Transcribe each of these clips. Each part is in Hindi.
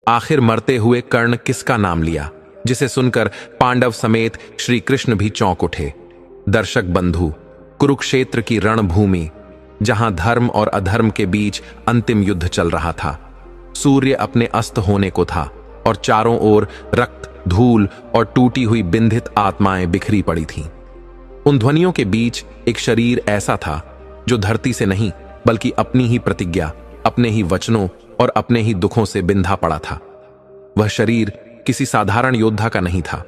आखिर मरते हुए कर्ण किसका नाम लिया, जिसे सुनकर पांडव समेत श्री कृष्ण भी चौंक उठे। दर्शक बंधु, कुरुक्षेत्र की रणभूमि, जहां धर्म और अधर्म के बीच अंतिम युद्ध चल रहा था। सूर्य अपने अस्त होने को था और चारों ओर रक्त, धूल और टूटी हुई बिंधित आत्माएं बिखरी पड़ी थीं। उन ध्वनियों के बीच एक शरीर ऐसा था जो धरती से नहीं बल्कि अपनी ही प्रतिज्ञा, अपने ही वचनों और अपने ही दुखों से बिंधा पड़ा था। वह शरीर किसी साधारण योद्धा का नहीं था,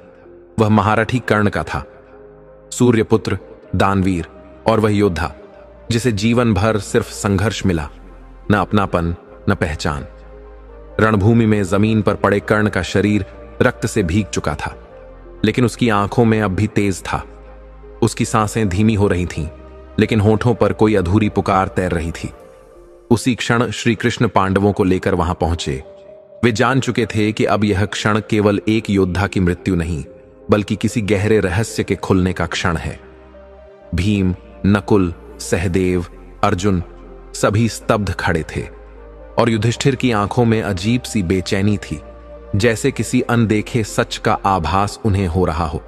वह महारथी कर्ण का था। सूर्यपुत्र, दानवीर और वह योद्धा जिसे जीवन भर सिर्फ संघर्ष मिला, न अपनापन न पहचान। रणभूमि में जमीन पर पड़े कर्ण का शरीर रक्त से भीग चुका था, लेकिन उसकी आंखों में अब भी तेज था। उसकी सांसें धीमी हो रही थीं, लेकिन होठों पर कोई अधूरी पुकार तैर रही थी। उसी क्षण श्री कृष्ण पांडवों को लेकर वहां पहुंचे। वे जान चुके थे कि अब यह क्षण केवल एक योद्धा की मृत्यु नहीं, बल्कि किसी गहरे रहस्य के खुलने का क्षण है। भीम, नकुल, सहदेव, अर्जुन सभी स्तब्ध खड़े थे और युधिष्ठिर की आंखों में अजीब सी बेचैनी थी, जैसे किसी अनदेखे सच का आभास उन्हें हो रहा हो।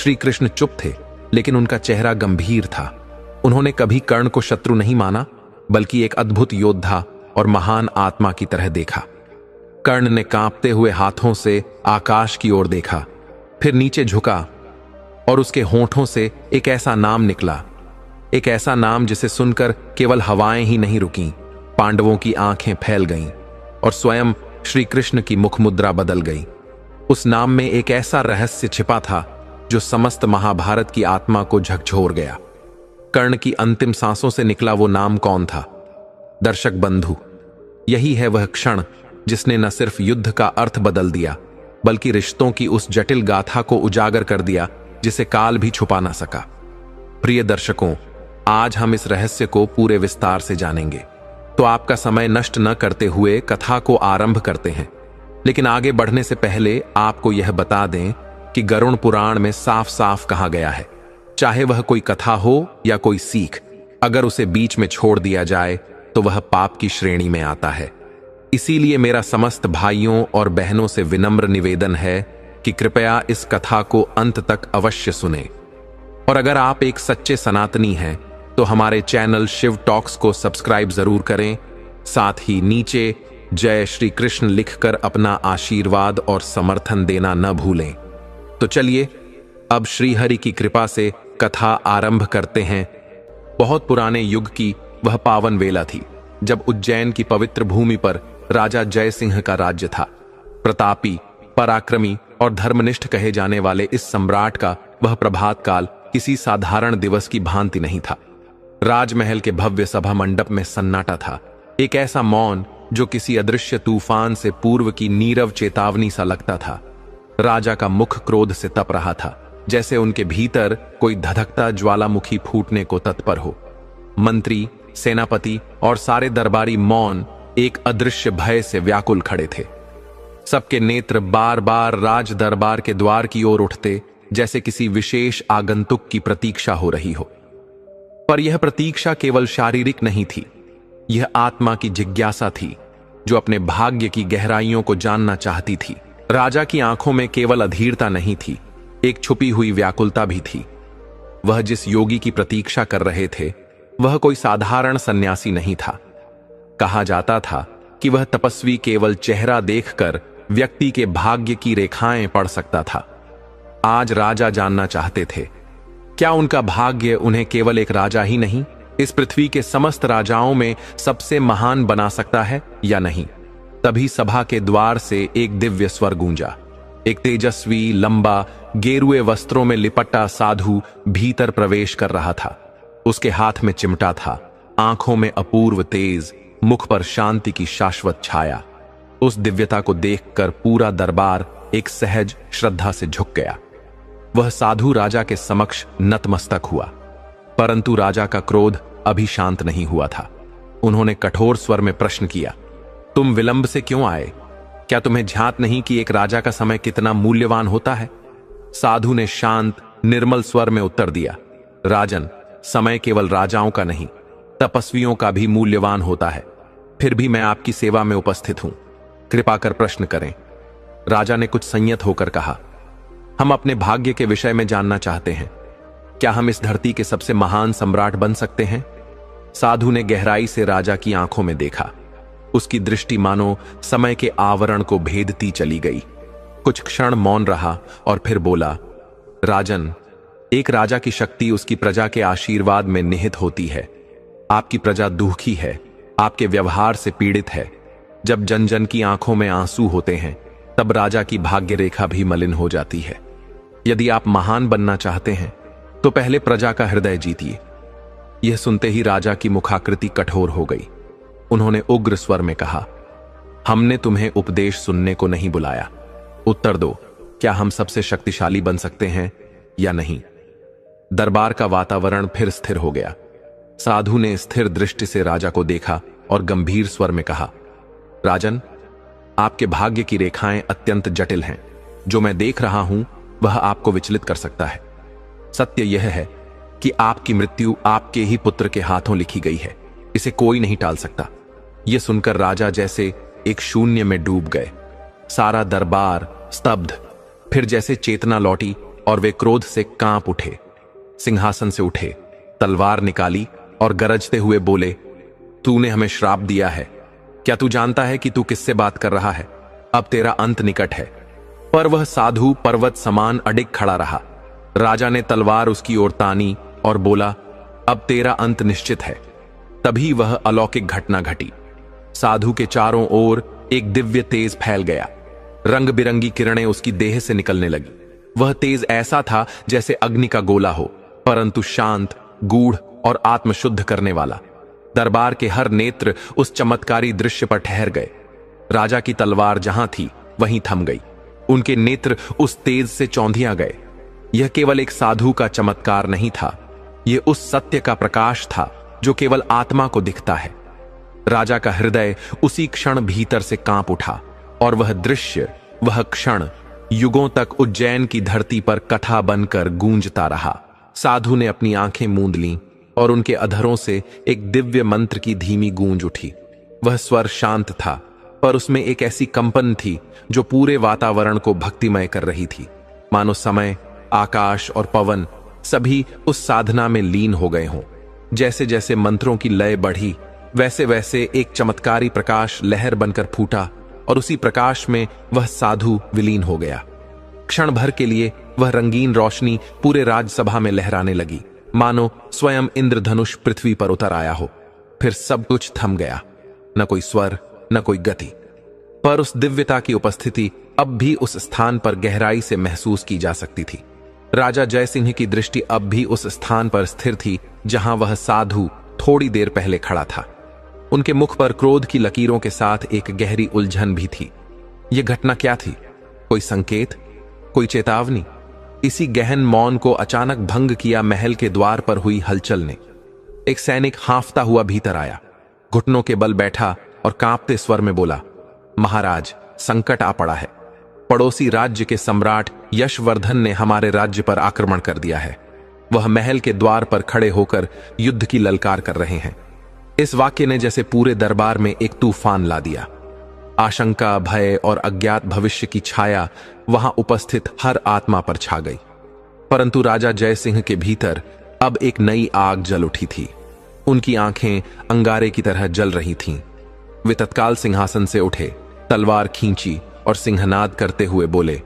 श्री कृष्ण चुप थे, लेकिन उनका चेहरा गंभीर था। उन्होंने कभी कर्ण को शत्रु नहीं माना, बल्कि एक अद्भुत योद्धा और महान आत्मा की तरह देखा। कर्ण ने कांपते हुए हाथों से आकाश की ओर देखा, फिर नीचे झुका और उसके होठों से एक ऐसा नाम निकला, एक ऐसा नाम जिसे सुनकर केवल हवाएं ही नहीं रुकीं, पांडवों की आंखें फैल गईं और स्वयं श्री कृष्ण की मुखमुद्रा बदल गई। उस नाम में एक ऐसा रहस्य छिपा था जो समस्त महाभारत की आत्मा को झकझोर गया। कर्ण की अंतिम सांसों से निकला वो नाम कौन था? दर्शक बंधु, यही है वह क्षण जिसने न सिर्फ युद्ध का अर्थ बदल दिया, बल्कि रिश्तों की उस जटिल गाथा को उजागर कर दिया जिसे काल भी छुपा ना सका। प्रिय दर्शकों, आज हम इस रहस्य को पूरे विस्तार से जानेंगे, तो आपका समय नष्ट न करते हुए कथा को आरंभ करते हैं। लेकिन आगे बढ़ने से पहले आपको यह बता दें कि गरुड़ पुराण में साफ साफ कहा गया है, चाहे वह कोई कथा हो या कोई सीख, अगर उसे बीच में छोड़ दिया जाए तो वह पाप की श्रेणी में आता है। इसीलिए मेरा समस्त भाइयों और बहनों से विनम्र निवेदन है कि कृपया इस कथा को अंत तक अवश्य सुने। और अगर आप एक सच्चे सनातनी हैं तो हमारे चैनल शिव टॉक्स को सब्सक्राइब जरूर करें। साथ ही नीचे जय श्री कृष्ण लिखकर अपना आशीर्वाद और समर्थन देना न भूलें। तो चलिए अब श्रीहरि की कृपा से कथा आरंभ करते हैं। बहुत पुराने युग की वह पावन वेला थी जब उज्जैन की पवित्र भूमि पर राजा जय सिंह का राज्य था। प्रतापी, पराक्रमी और धर्मनिष्ठ कहे जाने वाले इस सम्राट का वह प्रभात काल किसी साधारण दिवस की भांति नहीं था। राजमहल के भव्य सभा मंडप में सन्नाटा था, एक ऐसा मौन जो किसी अदृश्य तूफान से पूर्व की नीरव चेतावनी सा लगता था। राजा का मुख क्रोध से तप रहा था, जैसे उनके भीतर कोई धधकता ज्वालामुखी फूटने को तत्पर हो। मंत्री, सेनापति और सारे दरबारी मौन एक अदृश्य भय से व्याकुल खड़े थे। सबके नेत्र बार बार राज दरबार के द्वार की ओर उठते, जैसे किसी विशेष आगंतुक की प्रतीक्षा हो रही हो। पर यह प्रतीक्षा केवल शारीरिक नहीं थी, यह आत्मा की जिज्ञासा थी जो अपने भाग्य की गहराइयों को जानना चाहती थी। राजा की आंखों में केवल अधीरता नहीं थी, एक छुपी हुई व्याकुलता भी थी। वह जिस योगी की प्रतीक्षा कर रहे थे वह कोई साधारण सन्यासी नहीं था। कहा जाता था कि वह तपस्वी केवल चेहरा देखकर व्यक्ति के भाग्य की रेखाएं पढ़ सकता था। आज राजा जानना चाहते थे, क्या उनका भाग्य उन्हें केवल एक राजा ही नहीं, इस पृथ्वी के समस्त राजाओं में सबसे महान बना सकता है या नहीं? तभी सभा के द्वार से एक दिव्य स्वर गूंजा। एक तेजस्वी, लंबा, गेरुए वस्त्रों में लिपटा साधु भीतर प्रवेश कर रहा था। उसके हाथ में चिमटा था, आंखों में अपूर्व तेज, मुख पर शांति की शाश्वत छाया। उस दिव्यता को देखकर पूरा दरबार एक सहज श्रद्धा से झुक गया। वह साधु राजा के समक्ष नतमस्तक हुआ, परंतु राजा का क्रोध अभी शांत नहीं हुआ था। उन्होंने कठोर स्वर में प्रश्न किया, तुम विलंब से क्यों आए? क्या तुम्हें झांत नहीं कि एक राजा का समय कितना मूल्यवान होता है? साधु ने शांत, निर्मल स्वर में उत्तर दिया, राजन, समय केवल राजाओं का नहीं, तपस्वियों का भी मूल्यवान होता है। फिर भी मैं आपकी सेवा में उपस्थित हूं। कृपा कर प्रश्न करें। राजा ने कुछ संयत होकर कहा, हम अपने भाग्य के विषय में जानना चाहते हैं। क्या हम इस धरती के सबसे महान सम्राट बन सकते हैं? साधु ने गहराई से राजा की आंखों में देखा। उसकी दृष्टि मानो समय के आवरण को भेदती चली गई। कुछ क्षण मौन रहा और फिर बोला, राजन, एक राजा की शक्ति उसकी प्रजा के आशीर्वाद में निहित होती है। आपकी प्रजा दुखी है, आपके व्यवहार से पीड़ित है। जब जन जन की आंखों में आंसू होते हैं, तब राजा की भाग्य रेखा भी मलिन हो जाती है। यदि आप महान बनना चाहते हैं, तो पहले प्रजा का हृदय जीतिए। यह सुनते ही राजा की मुखाकृति कठोर हो गई। उन्होंने उग्र स्वर में कहा, हमने तुम्हें उपदेश सुनने को नहीं बुलाया। उत्तर दो, क्या हम सबसे शक्तिशाली बन सकते हैं या नहीं? दरबार का वातावरण फिर स्थिर हो गया। साधु ने स्थिर दृष्टि से राजा को देखा और गंभीर स्वर में कहा, राजन, आपके भाग्य की रेखाएं अत्यंत जटिल हैं। जो मैं देख रहा हूं वह आपको विचलित कर सकता है। सत्य यह है कि आपकी मृत्यु आपके ही पुत्र के हाथों लिखी गई है। इसे कोई नहीं टाल सकता। यह सुनकर राजा जैसे एक शून्य में डूब गए। सारा दरबार स्तब्ध। फिर जैसे चेतना लौटी और वे क्रोध से कांप उठे। सिंहासन से उठे, तलवार निकाली और गरजते हुए बोले, तूने हमें श्राप दिया है। क्या तू जानता है कि तू किससे बात कर रहा है? अब तेरा अंत निकट है। पर वह साधु पर्वत समान अडिग खड़ा रहा। राजा ने तलवार उसकी ओर तानी और बोला, अब तेरा अंत निश्चित है। तभी वह अलौकिक घटना घटी। साधु के चारों ओर एक दिव्य तेज फैल गया। रंग बिरंगी किरणें उसकी देह से निकलने लगी। वह तेज ऐसा था जैसे अग्नि का गोला हो, परंतु शांत, गूढ़ और आत्मशुद्ध करने वाला। दरबार के हर नेत्र उस चमत्कारी दृश्य पर ठहर गए। राजा की तलवार जहां थी वहीं थम गई। उनके नेत्र उस तेज से चौंधिया गए। यह केवल एक साधु का चमत्कार नहीं था, यह उस सत्य का प्रकाश था जो केवल आत्मा को दिखता है। राजा का हृदय उसी क्षण भीतर से कांप उठा और वह दृश्य, वह क्षण युगों तक उज्जैन की धरती पर कथा बनकर गूंजता रहा। साधु ने अपनी आंखें मूंद लीं और उनके अधरों से एक दिव्य मंत्र की धीमी गूंज उठी। वह स्वर शांत था, पर उसमें एक ऐसी कंपन थी जो पूरे वातावरण को भक्तिमय कर रही थी। मानो समय, आकाश और पवन सभी उस साधना में लीन हो गए हों। जैसे जैसे मंत्रों की लय बढ़ी, वैसे वैसे एक चमत्कारी प्रकाश लहर बनकर फूटा और उसी प्रकाश में वह साधु विलीन हो गया। क्षण भर के लिए वह रंगीन रोशनी पूरे राजसभा में लहराने लगी, मानो स्वयं इंद्रधनुष पृथ्वी पर उतर आया हो। फिर सब कुछ थम गया, न कोई स्वर, न कोई गति। पर उस दिव्यता की उपस्थिति अब भी उस स्थान पर गहराई से महसूस की जा सकती थी। राजा जयसिंह की दृष्टि अब भी उस स्थान पर स्थिर थी जहां वह साधु थोड़ी देर पहले खड़ा था। उनके मुख पर क्रोध की लकीरों के साथ एक गहरी उलझन भी थी। यह घटना क्या थी? कोई संकेत, कोई चेतावनी? इसी गहन मौन को अचानक भंग किया महल के द्वार पर हुई हलचल ने। एक सैनिक हांफता हुआ भीतर आया, घुटनों के बल बैठा और कांपते स्वर में बोला, महाराज, संकट आ पड़ा है। पड़ोसी राज्य के सम्राट यशवर्धन ने हमारे राज्य पर आक्रमण कर दिया है। वह महल के द्वार पर खड़े होकर युद्ध की ललकार कर रहे हैं। इस वाक्य ने जैसे पूरे दरबार में एक तूफान ला दिया। आशंका, भय और अज्ञात भविष्य की छाया वहां उपस्थित हर आत्मा पर छा गई। परंतु राजा जयसिंह के भीतर अब एक नई आग जल उठी थी। उनकी आंखें अंगारे की तरह जल रही थीं। वे तत्काल सिंहासन से उठे, तलवार खींची और सिंहनाद करते हुए बोले,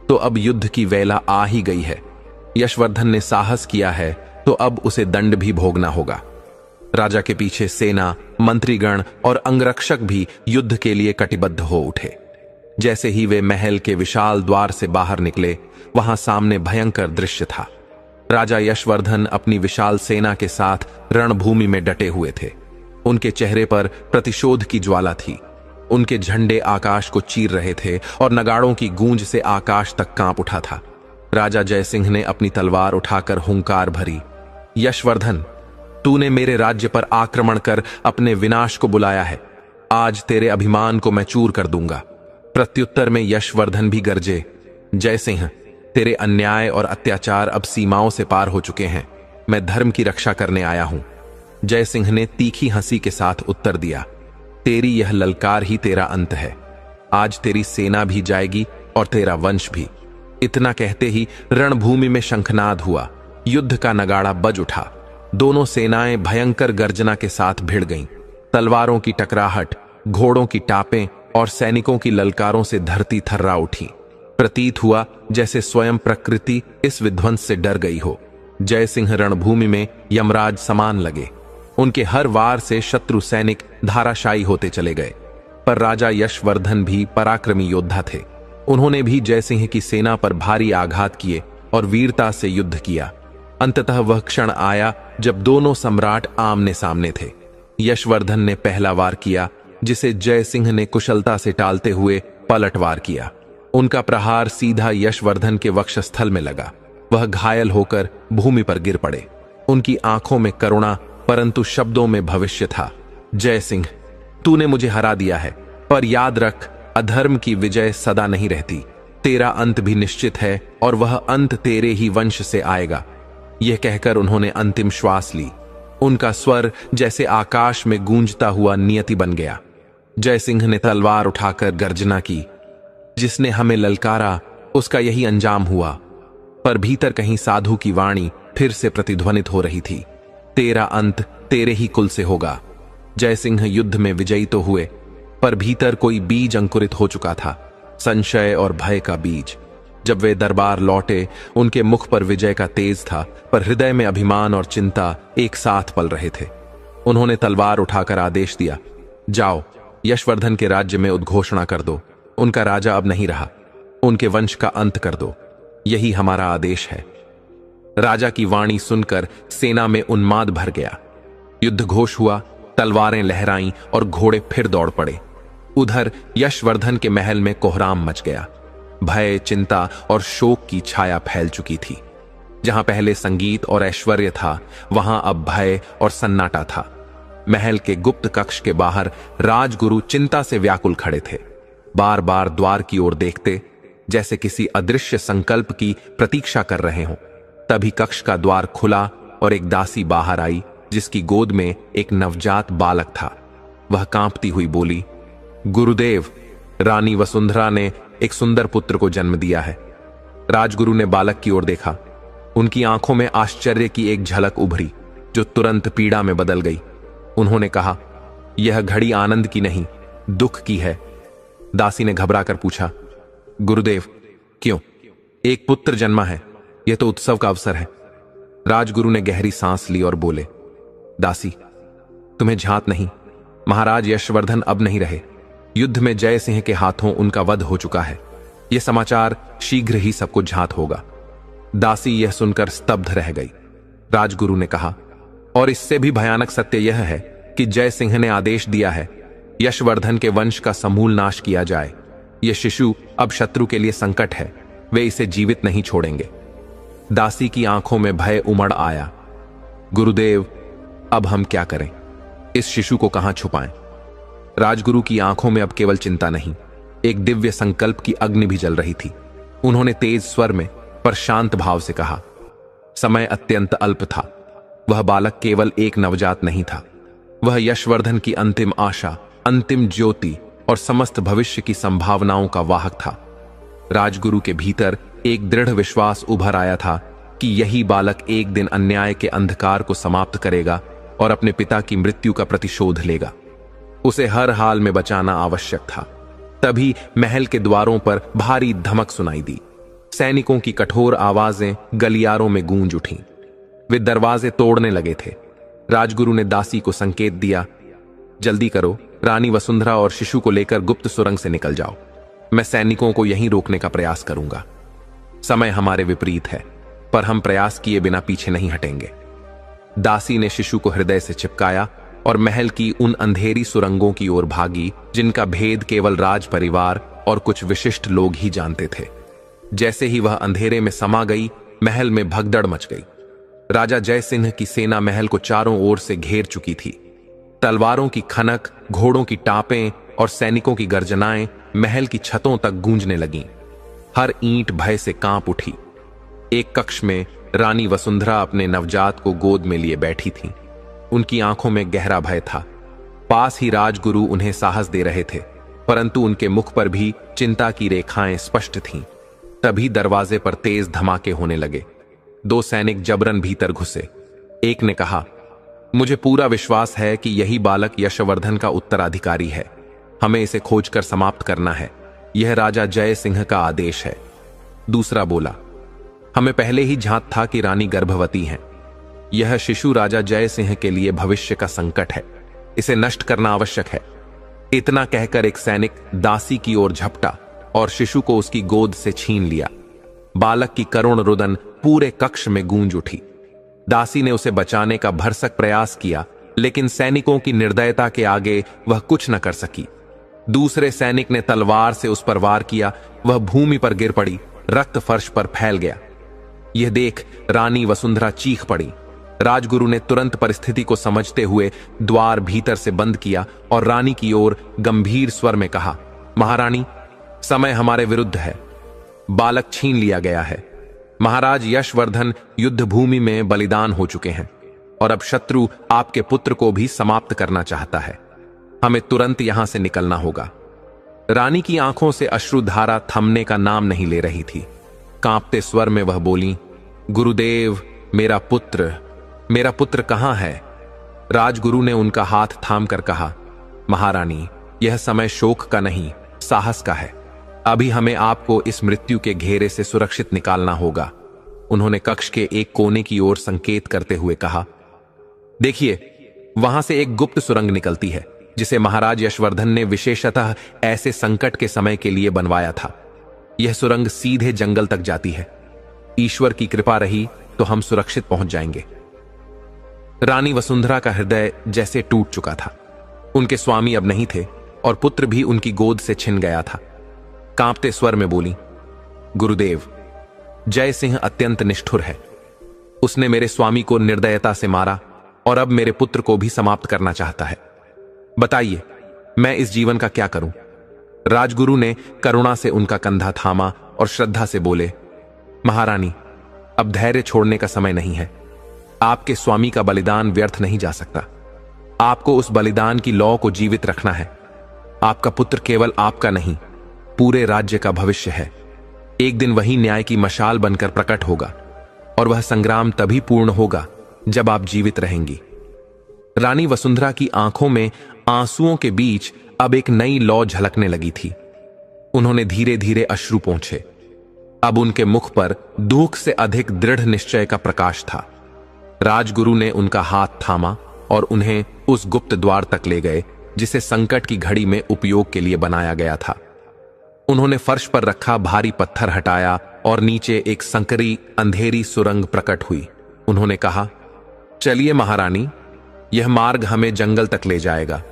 तो अब युद्ध की वेला आ ही गई है। यशवर्धन ने साहस किया है तो अब उसे दंड भी भोगना होगा। राजा के पीछे सेना, मंत्रीगण और अंगरक्षक भी युद्ध के लिए कटिबद्ध हो उठे। जैसे ही वे महल के विशाल द्वार से बाहर निकले, वहां सामने भयंकर दृश्य था। राजा यशवर्धन अपनी विशाल सेना के साथ रणभूमि में डटे हुए थे। उनके चेहरे पर प्रतिशोध की ज्वाला थी। उनके झंडे आकाश को चीर रहे थे और नगाड़ों की गूंज से आकाश तक कांप उठा था। राजा जयसिंह ने अपनी तलवार उठाकर हुंकार भरी, यशवर्धन, तूने मेरे राज्य पर आक्रमण कर अपने विनाश को बुलाया है। आज तेरे अभिमान को मैं चूर कर दूंगा। प्रत्युत्तर में यशवर्धन भी गरजे, जयसिंह, तेरे अन्याय और अत्याचार अब सीमाओं से पार हो चुके हैं। मैं धर्म की रक्षा करने आया हूं। जयसिंह ने तीखी हंसी के साथ उत्तर दिया, तेरी यह ललकार ही तेरा अंत है। आज तेरी सेना भी जाएगी और तेरा वंश भी। इतना कहते ही रणभूमि में शंखनाद हुआ, युद्ध का नगाड़ा बज उठा। दोनों सेनाएं भयंकर गर्जना के साथ भिड़ गईं। तलवारों की टकराहट, घोड़ों की टापें और सैनिकों की ललकारों से धरती थर्रा उठी। प्रतीत हुआ जैसे स्वयं प्रकृति इस विध्वंस से डर गई हो। जयसिंह रणभूमि में यमराज समान लगे। उनके हर वार से शत्रु सैनिक धाराशायी होते चले गए। पर राजा यशवर्धन भी पराक्रमी योद्धा थे। उन्होंने भी जयसिंह की सेना पर भारी आघात किए और वीरता से युद्ध किया। अंततः वह क्षण आया जब दोनों सम्राट आमने सामने थे। यशवर्धन ने पहला वार किया, जिसे जयसिंह ने कुशलता से टालते हुए पलटवार किया। उनका प्रहार सीधा यशवर्धन के वक्षस्थल में लगा। वह घायल होकर भूमि पर गिर पड़े। उनकी आंखों में करुणा परंतु शब्दों में भविष्य था। जयसिंह, तूने मुझे हरा दिया है, पर याद रख, अधर्म की विजय सदा नहीं रहती। तेरा अंत भी निश्चित है और वह अंत तेरे ही वंश से आएगा। यह कहकर उन्होंने अंतिम श्वास ली। उनका स्वर जैसे आकाश में गूंजता हुआ नियति बन गया। जयसिंह ने तलवार उठाकर गर्जना की, जिसने हमें ललकारा उसका यही अंजाम हुआ। पर भीतर कहीं साधु की वाणी फिर से प्रतिध्वनित हो रही थी, तेरा अंत तेरे ही कुल से होगा। जयसिंह युद्ध में विजयी तो हुए, पर भीतर कोई बीज अंकुरित हो चुका था, संशय और भय का बीज। जब वे दरबार लौटे, उनके मुख पर विजय का तेज था, पर हृदय में अभिमान और चिंता एक साथ पल रहे थे। उन्होंने तलवार उठाकर आदेश दिया, जाओ, यशवर्धन के राज्य में उद्घोषणा कर दो। उनका राजा अब नहीं रहा, उनके वंश का अंत कर दो। यही हमारा आदेश है। राजा की वाणी सुनकर सेना में उन्माद भर गया। युद्ध घोष हुआ, तलवारें लहराईं और घोड़े फिर दौड़ पड़े। उधर यशवर्धन के महल में कोहराम मच गया। भय, चिंता और शोक की छाया फैल चुकी थी। जहां पहले संगीत और ऐश्वर्य था, वहां अब भय और सन्नाटा था। महल के गुप्त कक्ष के बाहर राजगुरु चिंता से व्याकुल खड़े थे। बार बार द्वार की ओर देखते, जैसे किसी अदृश्य संकल्प की प्रतीक्षा कर रहे हों। तभी कक्ष का द्वार खुला और एक दासी बाहर आई, जिसकी गोद में एक नवजात बालक था। वह कांपती हुई बोली, गुरुदेव, रानी वसुंधरा ने एक सुंदर पुत्र को जन्म दिया है। राजगुरु ने बालक की ओर देखा। उनकी आंखों में आश्चर्य की एक झलक उभरी, जो तुरंत पीड़ा में बदल गई। उन्होंने कहा, यह घड़ी आनंद की नहीं, दुख की है। दासी ने घबराकर पूछा, गुरुदेव, क्यों? एक पुत्र जन्मा है, यह तो उत्सव का अवसर है। राजगुरु ने गहरी सांस ली और बोले, दासी, तुम्हें झांत नहीं, महाराज यशवर्धन अब नहीं रहे। युद्ध में जयसिंह के हाथों उनका वध हो चुका है। यह समाचार शीघ्र ही सबको झांत होगा। दासी यह सुनकर स्तब्ध रह गई। राजगुरु ने कहा, और इससे भी भयानक सत्य यह है कि जयसिंह ने आदेश दिया है, यशवर्धन के वंश का समूल नाश किया जाए। यह शिशु अब शत्रु के लिए संकट है, वे इसे जीवित नहीं छोड़ेंगे। दासी की आंखों में भय उमड़ आया। गुरुदेव, अब हम क्या करें? इस शिशु को कहां छुपाएं? राजगुरु की आंखों में अब केवल चिंता नहीं, एक दिव्य संकल्प की अग्नि भी जल रही थी। उन्होंने तेज स्वर में पर शांत भाव से कहा, समय अत्यंत अल्प था। वह बालक केवल एक नवजात नहीं था, वह यशवर्धन की अंतिम आशा, अंतिम ज्योति और समस्त भविष्य की संभावनाओं का वाहक था। राजगुरु के भीतर एक दृढ़ विश्वास उभर आया था कि यही बालक एक दिन अन्याय के अंधकार को समाप्त करेगा और अपने पिता की मृत्यु का प्रतिशोध लेगा। उसे हर हाल में बचाना आवश्यक था। तभी महल के द्वारों पर भारी धमक सुनाई दी। सैनिकों की कठोर आवाजें गलियारों में गूंज उठीं। वे दरवाजे तोड़ने लगे थे। राजगुरु ने दासी को संकेत दिया, जल्दी करो, रानी वसुंधरा और शिशु को लेकर गुप्त सुरंग से निकल जाओ। मैं सैनिकों को यहीं रोकने का प्रयास करूंगा। समय हमारे विपरीत है, पर हम प्रयास किए बिना पीछे नहीं हटेंगे। दासी ने शिशु को हृदय से चिपकाया और महल की उन अंधेरी सुरंगों की ओर भागी, जिनका भेद केवल राज परिवार और कुछ विशिष्ट लोग ही जानते थे। जैसे ही वह अंधेरे में समा गई, महल में भगदड़ मच गई। राजा जयसिंह की सेना महल को चारों ओर से घेर चुकी थी। तलवारों की खनक, घोड़ों की टापें और सैनिकों की गर्जनाएं महल की छतों तक गूंजने लगीं। हर ईंट भय से कांप उठी। एक कक्ष में रानी वसुंधरा अपने नवजात को गोद में लिए बैठी थीं। उनकी आंखों में गहरा भय था। पास ही राजगुरु उन्हें साहस दे रहे थे। परंतु उनके मुख पर भी चिंता की रेखाएं स्पष्ट थीं। तभी दरवाजे पर तेज धमाके होने लगे। 2 सैनिक जबरन भीतर घुसे। एक ने कहा, मुझे पूरा विश्वास है कि यही बालक यशवर्धन का उत्तराधिकारी है। हमें इसे खोजकर समाप्त करना है। यह राजा जय सिंह का आदेश है। दूसरा बोला, हमें पहले ही झांक था कि रानी गर्भवती हैं। यह शिशु राजा जय सिंह के लिए भविष्य का संकट है। इसे नष्ट करना आवश्यक है। इतना कहकर एक सैनिक दासी की ओर झपटा और शिशु को उसकी गोद से छीन लिया। बालक की करुण रुदन पूरे कक्ष में गूंज उठी। दासी ने उसे बचाने का भरसक प्रयास किया, लेकिन सैनिकों की निर्दयता के आगे वह कुछ न कर सकी। दूसरे सैनिक ने तलवार से उस पर वार किया। वह भूमि पर गिर पड़ी, रक्त फर्श पर फैल गया। यह देख रानी वसुंधरा चीख पड़ी। राजगुरु ने तुरंत परिस्थिति को समझते हुए द्वार भीतर से बंद किया और रानी की ओर गंभीर स्वर में कहा, महारानी, समय हमारे विरुद्ध है। बालक छीन लिया गया है। महाराज यशवर्धन युद्ध भूमि में बलिदान हो चुके हैं और अब शत्रु आपके पुत्र को भी समाप्त करना चाहता है। हमें तुरंत यहां से निकलना होगा। रानी की आंखों से अश्रुधारा थमने का नाम नहीं ले रही थी। कांपते स्वर में वह बोली, गुरुदेव, मेरा पुत्र कहां है? राजगुरु ने उनका हाथ थामकर कहा, महारानी, यह समय शोक का नहीं, साहस का है। अभी हमें आपको इस मृत्यु के घेरे से सुरक्षित निकालना होगा। उन्होंने कक्ष के एक कोने की ओर संकेत करते हुए कहा, देखिए, वहां से एक गुप्त सुरंग निकलती है, जिसे महाराज यशवर्धन ने विशेषतः ऐसे संकट के समय के लिए बनवाया था। यह सुरंग सीधे जंगल तक जाती है। ईश्वर की कृपा रही तो हम सुरक्षित पहुंच जाएंगे। रानी वसुंधरा का हृदय जैसे टूट चुका था। उनके स्वामी अब नहीं थे और पुत्र भी उनकी गोद से छिन गया था। कांपते स्वर में बोली, गुरुदेव, जय सिंह अत्यंत निष्ठुर है। उसने मेरे स्वामी को निर्दयता से मारा और अब मेरे पुत्र को भी समाप्त करना चाहता है। बताइए, मैं इस जीवन का क्या करूं? राजगुरु ने करुणा से उनका कंधा थामा और श्रद्धा से बोले, महारानी, अब धैर्य छोड़ने का समय नहीं है। आपके स्वामी का बलिदान व्यर्थ नहीं जा सकता। आपको उस बलिदान की लौ को जीवित रखना है। आपका पुत्र केवल आपका नहीं, पूरे राज्य का भविष्य है। एक दिन वही न्याय की मशाल बनकर प्रकट होगा और वह संग्राम तभी पूर्ण होगा जब आप जीवित रहेंगी। रानी वसुंधरा की आंखों में आंसुओं के बीच अब एक नई लौ झलकने लगी थी। उन्होंने धीरे धीरे अश्रु पोंछे। अब उनके मुख पर दुख से अधिक दृढ़ निश्चय का प्रकाश था। राजगुरु ने उनका हाथ थामा और उन्हें उस गुप्त द्वार तक ले गए जिसे संकट की घड़ी में उपयोग के लिए बनाया गया था। उन्होंने फर्श पर रखा भारी पत्थर हटाया और नीचे एक संकरी अंधेरी सुरंग प्रकट हुई। उन्होंने कहा, चलिए महारानी, यह मार्ग हमें जंगल तक ले जाएगा,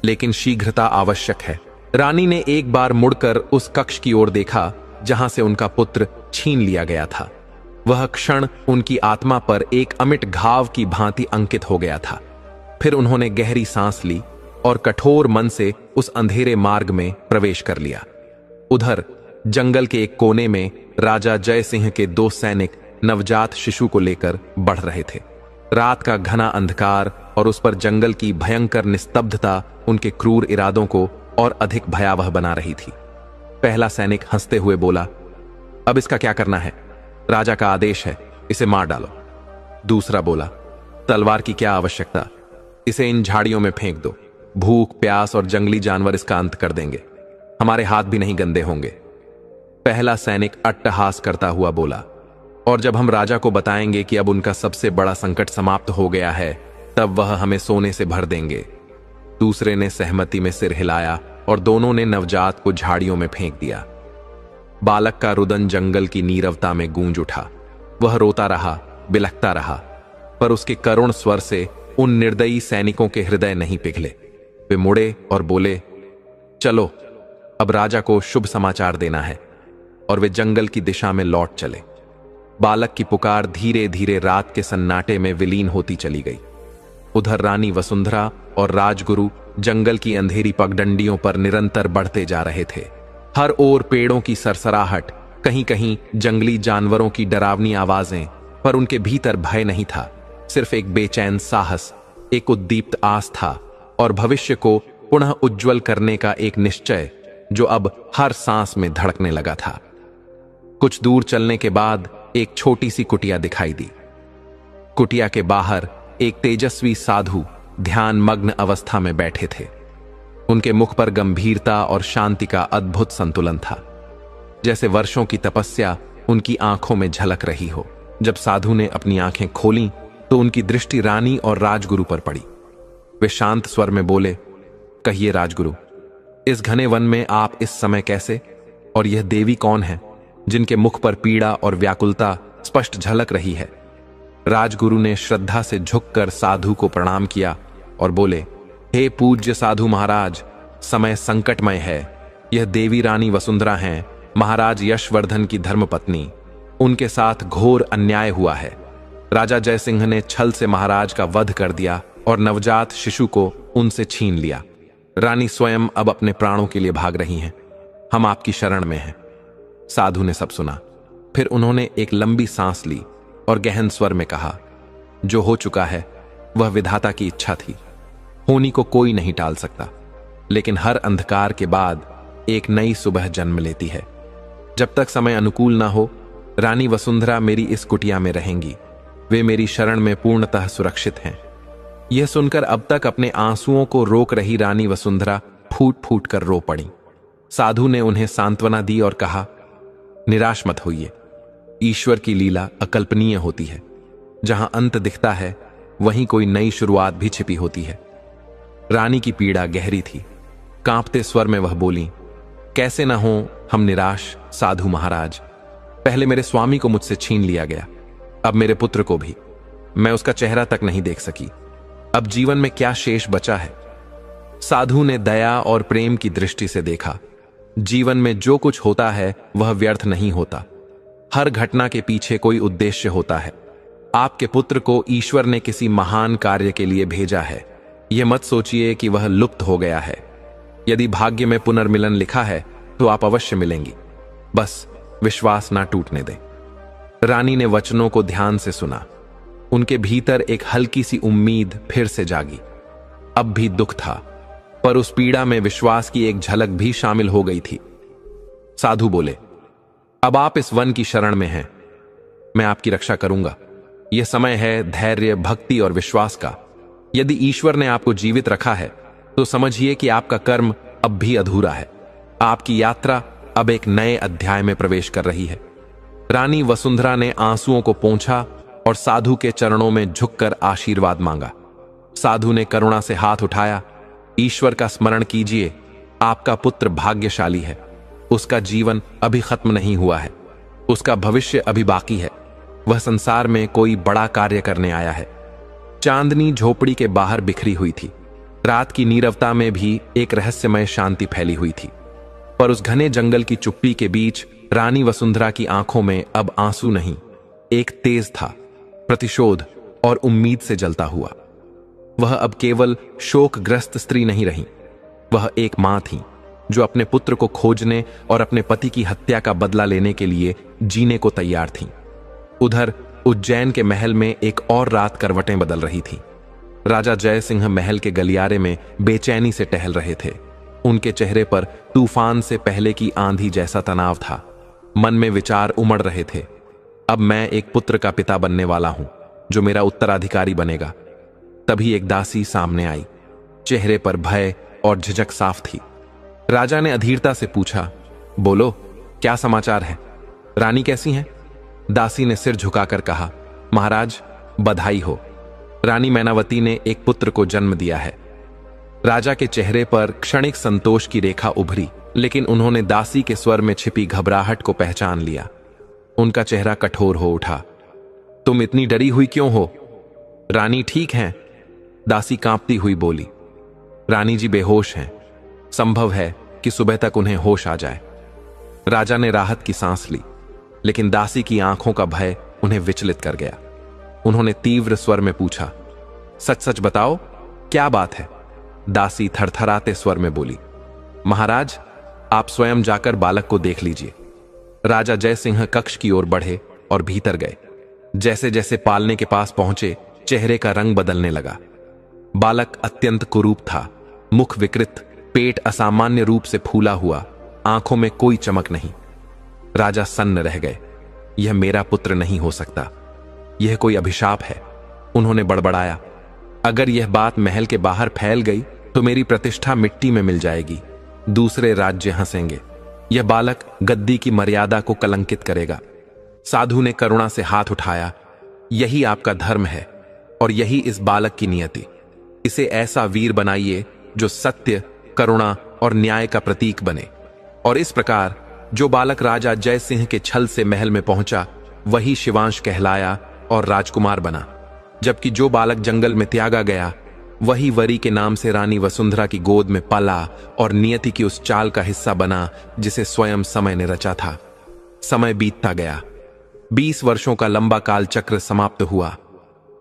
लेकिन शीघ्रता आवश्यक है। रानी ने एक बार मुड़कर उस कक्ष की ओर देखा जहां से उनका पुत्र छीन लिया गया था। वह क्षण उनकी आत्मा पर एक अमिट घाव की भांति अंकित हो गया था। फिर उन्होंने गहरी सांस ली और कठोर मन से उस अंधेरे मार्ग में प्रवेश कर लिया। उधर जंगल के एक कोने में राजा जय सिंह के 2 सैनिक नवजात शिशु को लेकर बढ़ रहे थे। रात का घना अंधकार और उस पर जंगल की भयंकर निस्तब्धता उनके क्रूर इरादों को और अधिक भयावह बना रही थी। पहला सैनिक हंसते हुए बोला, अब इसका क्या करना है? राजा का आदेश है, इसे मार डालो। दूसरा बोला, तलवार की क्या आवश्यकता, इसे इन झाड़ियों में फेंक दो। भूख, प्यास और जंगली जानवर इसका अंत कर देंगे। हमारे हाथ भी नहीं गंदे होंगे। पहला सैनिक अट्टहास करता हुआ बोला, और जब हम राजा को बताएंगे कि अब उनका सबसे बड़ा संकट समाप्त हो गया है, तब वह हमें सोने से भर देंगे। दूसरे ने सहमति में सिर हिलाया और दोनों ने नवजात को झाड़ियों में फेंक दिया। बालक का रुदन जंगल की नीरवता में गूंज उठा। वह रोता रहा, बिलखता रहा, पर उसके करुण स्वर से उन निर्दयी सैनिकों के हृदय नहीं पिघले। वे मुड़े और बोले, चलो, अब राजा को शुभ समाचार देना है। और वे जंगल की दिशा में लौट चले। बालक की पुकार धीरे धीरे रात के सन्नाटे में विलीन होती चली गई। उधर रानी वसुंधरा और राजगुरु जंगल की अंधेरी पगडंडियों पर निरंतर बढ़ते जा रहे थे। हर ओर पेड़ों की सरसराहट, कहीं कहीं जंगली जानवरों की डरावनी आवाजें, पर उनके भीतर भय नहीं था, सिर्फ एक बेचैन साहस, एक उद्दीप्त आस्था और भविष्य को पुनः उज्जवल करने का एक निश्चय जो अब हर सांस में धड़कने लगा था। कुछ दूर चलने के बाद एक छोटी सी कुटिया दिखाई दी। कुटिया के बाहर एक तेजस्वी साधु ध्यान मग्न अवस्था में बैठे थे। उनके मुख पर गंभीरता और शांति का अद्भुत संतुलन था, जैसे वर्षों की तपस्या उनकी आंखों में झलक रही हो। जब साधु ने अपनी आंखें खोलीं तो उनकी दृष्टि रानी और राजगुरु पर पड़ी। वे शांत स्वर में बोले, कहिए राजगुरु, इस घने वन में आप इस समय कैसे, और यह देवी कौन है जिनके मुख पर पीड़ा और व्याकुलता स्पष्ट झलक रही है? राजगुरु ने श्रद्धा से झुककर साधु को प्रणाम किया और बोले, हे पूज्य साधु महाराज, समय संकटमय है। यह देवी रानी वसुंधरा हैं, महाराज यशवर्धन की धर्मपत्नी। उनके साथ घोर अन्याय हुआ है। राजा जयसिंह ने छल से महाराज का वध कर दिया और नवजात शिशु को उनसे छीन लिया। रानी स्वयं अब अपने प्राणों के लिए भाग रही हैं। हम आपकी शरण में हैं। साधु ने सब सुना। फिर उन्होंने एक लंबी सांस ली और गहन स्वर में कहा, जो हो चुका है वह विधाता की इच्छा थी। होनी को कोई नहीं टाल सकता, लेकिन हर अंधकार के बाद एक नई सुबह जन्म लेती है। जब तक समय अनुकूल ना हो, रानी वसुंधरा मेरी इस कुटिया में रहेंगी। वे मेरी शरण में पूर्णतः सुरक्षित हैं। यह सुनकर अब तक अपने आंसुओं को रोक रही रानी वसुंधरा फूट फूट कर रो पड़ी। साधु ने उन्हें सांत्वना दी और कहा, निराश मत होइए। ईश्वर की लीला अकल्पनीय होती है। जहां अंत दिखता है वहीं कोई नई शुरुआत भी छिपी होती है। रानी की पीड़ा गहरी थी। कांपते स्वर में वह बोली, कैसे न हो हम निराश साधु महाराज। पहले मेरे स्वामी को मुझसे छीन लिया गया, अब मेरे पुत्र को भी। मैं उसका चेहरा तक नहीं देख सकी। अब जीवन में क्या शेष बचा है? साधु ने दया और प्रेम की दृष्टि से देखा। जीवन में जो कुछ होता है वह व्यर्थ नहीं होता। हर घटना के पीछे कोई उद्देश्य होता है। आपके पुत्र को ईश्वर ने किसी महान कार्य के लिए भेजा है। यह मत सोचिए कि वह लुप्त हो गया है। यदि भाग्य में पुनर्मिलन लिखा है तो आप अवश्य मिलेंगी। बस विश्वास ना टूटने दें। रानी ने वचनों को ध्यान से सुना। उनके भीतर एक हल्की सी उम्मीद फिर से जागी। अब भी दुख था, पर उस पीड़ा में विश्वास की एक झलक भी शामिल हो गई थी। साधु बोले, अब आप इस वन की शरण में हैं। मैं आपकी रक्षा करूंगा। यह समय है धैर्य, भक्ति और विश्वास का। यदि ईश्वर ने आपको जीवित रखा है तो समझिए कि आपका कर्म अब भी अधूरा है। आपकी यात्रा अब एक नए अध्याय में प्रवेश कर रही है। रानी वसुंधरा ने आंसुओं को पोंछा और साधु के चरणों में झुककर आशीर्वाद मांगा। साधु ने करुणा से हाथ उठाया, ईश्वर का स्मरण कीजिए। आपका पुत्र भाग्यशाली है। उसका जीवन अभी खत्म नहीं हुआ है। उसका भविष्य अभी बाकी है। वह संसार में कोई बड़ा कार्य करने आया है। चांदनी झोपड़ी के बाहर बिखरी हुई थी। रात की नीरवता में भी एक रहस्यमय शांति फैली हुई थी। पर उस घने जंगल की चुप्पी के बीच रानी वसुंधरा की आंखों में अब आंसू नहीं, एक तेज था, प्रतिशोध और उम्मीद से जलता हुआ। वह अब केवल शोकग्रस्त स्त्री नहीं रही। वह एक मां थी जो अपने पुत्र को खोजने और अपने पति की हत्या का बदला लेने के लिए जीने को तैयार थी। उधर उज्जैन के महल में एक और रात करवटें बदल रही थी। राजा जयसिंह महल के गलियारे में बेचैनी से टहल रहे थे। उनके चेहरे पर तूफान से पहले की आंधी जैसा तनाव था। मन में विचार उमड़ रहे थे। अब मैं एक पुत्र का पिता बनने वाला हूं जो मेरा उत्तराधिकारी बनेगा। तभी एक दासी सामने आई। चेहरे पर भय और झिझक साफ थी। राजा ने अधीरता से पूछा, बोलो, क्या समाचार है? रानी कैसी हैं? दासी ने सिर झुकाकर कहा, महाराज, बधाई हो। रानी मैनावती ने एक पुत्र को जन्म दिया है। राजा के चेहरे पर क्षणिक संतोष की रेखा उभरी, लेकिन उन्होंने दासी के स्वर में छिपी घबराहट को पहचान लिया। उनका चेहरा कठोर हो उठा। तुम इतनी डरी हुई क्यों हो? रानी ठीक हैं? दासी कांपती हुई बोली। रानी जी बेहोश हैं। संभव है कि सुबह तक उन्हें होश आ जाए। राजा ने राहत की सांस ली, लेकिन दासी की आंखों का भय उन्हें विचलित कर गया। उन्होंने तीव्र स्वर में पूछा, सच सच बताओ, क्या बात है? दासी थरथराते स्वर में बोली, महाराज, आप स्वयं जाकर बालक को देख लीजिए। राजा जयसिंह कक्ष की ओर बढ़े और भीतर गए। जैसे जैसे पालने के पास पहुंचे, चेहरे का रंग बदलने लगा। बालक अत्यंत कुरूप था। मुख विकृत, पेट असामान्य रूप से फूला हुआ आंखों में कोई चमक नहीं। राजा सन्न रह गए। यह मेरा पुत्र नहीं हो सकता, यह कोई अभिशाप है। उन्होंने बड़बड़ाया, अगर यह बात महल के बाहर फैल गई तो मेरी प्रतिष्ठा मिट्टी में मिल जाएगी। दूसरे राज्य हंसेंगे। यह बालक गद्दी की मर्यादा को कलंकित करेगा। साधु ने करुणा से हाथ उठाया, यही आपका धर्म है और यही इस बालक की नियति। इसे ऐसा वीर बनाइए जो सत्य, करुणा और न्याय का प्रतीक बने। और इस प्रकार जो बालक राजा जय सिंह के छल से महल में पहुंचा वही शिवांश कहलाया और राजकुमार बना, जबकि जो बालक जंगल में त्यागा गया वही वरी के नाम से रानी वसुंधरा की गोद में पला और नियति की उस चाल का हिस्सा बना जिसे स्वयं समय ने रचा था। समय बीतता गया। 20 वर्षों का लंबा काल चक्र समाप्त हुआ।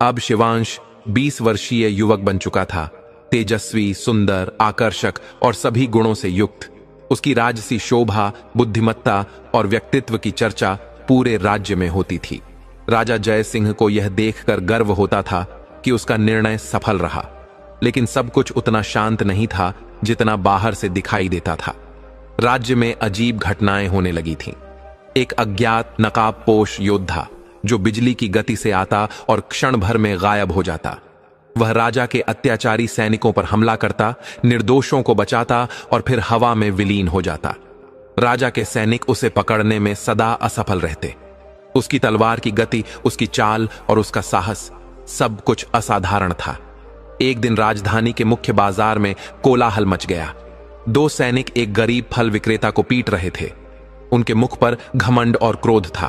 अब शिवांश 20 वर्षीय युवक बन चुका था, तेजस्वी, सुंदर, आकर्षक और सभी गुणों से युक्त। उसकी राजसी शोभा, बुद्धिमत्ता और व्यक्तित्व की चर्चा पूरे राज्य में होती थी। राजा जय सिंह को यह देखकर गर्व होता था कि उसका निर्णय सफल रहा, लेकिन सब कुछ उतना शांत नहीं था जितना बाहर से दिखाई देता था। राज्य में अजीब घटनाएं होने लगी थीं। एक अज्ञात नकाबपोश योद्धा जो बिजली की गति से आता और क्षण भर में गायब हो जाता। वह राजा के अत्याचारी सैनिकों पर हमला करता, निर्दोषों को बचाता और फिर हवा में विलीन हो जाता। राजा के सैनिक उसे पकड़ने में सदा असफल रहते। उसकी तलवार की गति, उसकी चाल और उसका साहस, सब कुछ असाधारण था। एक दिन राजधानी के मुख्य बाजार में कोलाहल मच गया। 2 सैनिक एक गरीब फल विक्रेता को पीट रहे थे। उनके मुख पर घमंड और क्रोध था।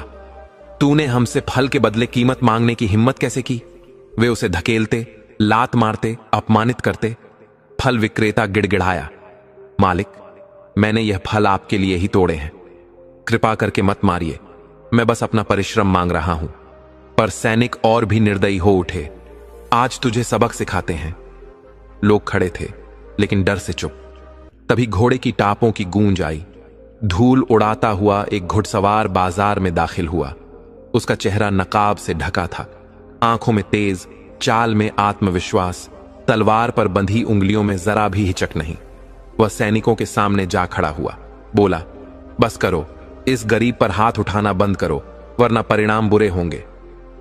तूने हमसे फल के बदले कीमत मांगने की हिम्मत कैसे की? वे उसे धकेलते, लात मारते, अपमानित करते। फल विक्रेता गिड़गिड़ाया, मालिक, मैंने यह फल आपके लिए ही तोड़े हैं, कृपा करके मत मारिए, मैं बस अपना परिश्रम मांग रहा हूं। पर सैनिक और भी निर्दयी हो उठे, आज तुझे सबक सिखाते हैं। लोग खड़े थे लेकिन डर से चुप। तभी घोड़े की टापों की गूंज आई। धूल उड़ाता हुआ एक घुड़सवार बाजार में दाखिल हुआ। उसका चेहरा नकाब से ढका था, आंखों में तेज, चाल में आत्मविश्वास, तलवार पर बंधी उंगलियों में जरा भी हिचक नहीं। वह सैनिकों के सामने जा खड़ा हुआ, बोला, बस करो, इस गरीब पर हाथ उठाना बंद करो वरना परिणाम बुरे होंगे।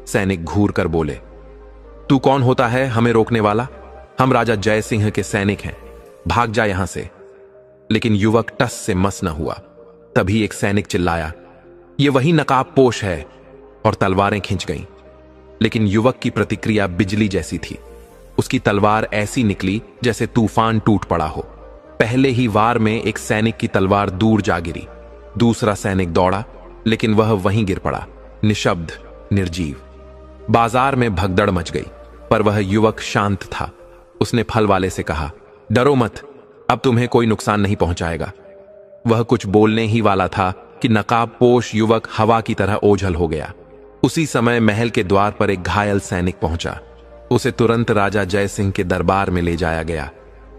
सैनिक घूर कर बोले, तू कौन होता है हमें रोकने वाला? हम राजा जय सिंह के सैनिक हैं, भाग जा यहां से। लेकिन युवक टस से मस न हुआ। तभी एक सैनिक चिल्लाया, ये वही नकाबपोश है, और तलवारें खिंच गईं। लेकिन युवक की प्रतिक्रिया बिजली जैसी थी। उसकी तलवार ऐसी निकली जैसे तूफान टूट पड़ा हो। पहले ही वार में एक सैनिक की तलवार दूर जा गिरी। दूसरा सैनिक दौड़ा, लेकिन वह वहीं गिर पड़ा, निशब्द, निर्जीव। बाजार में भगदड़ मच गई, पर वह युवक शांत था। उसने फल वाले से कहा, डरो मत, अब तुम्हें कोई नुकसान नहीं पहुंचाएगा। वह कुछ बोलने ही वाला था कि नकाबपोश युवक हवा की तरह ओझल हो गया। उसी समय महल के द्वार पर एक घायल सैनिक पहुंचा। उसे तुरंत राजा जय सिंह के दरबार में ले जाया गया।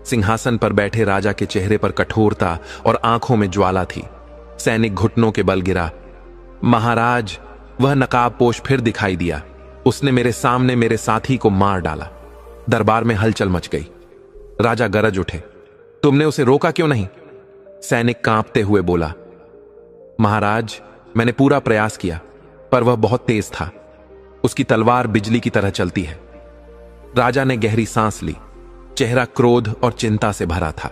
सिंहासन पर बैठे राजा के चेहरे पर कठोरता और आंखों में ज्वाला थी। सैनिक घुटनों के बल गिरा। महाराज, वह नकाबपोश फिर दिखाई दिया। उसने मेरे सामने मेरे साथी को मार डाला। दरबार में हलचल मच गई। राजा गरज उठे, तुमने उसे रोका क्यों नहीं? सैनिक कांपते हुए बोला, महाराज, मैंने पूरा प्रयास किया, पर वह बहुत तेज था। उसकी तलवार बिजली की तरह चलती है। राजा ने गहरी सांस ली। चेहरा क्रोध और चिंता से भरा था।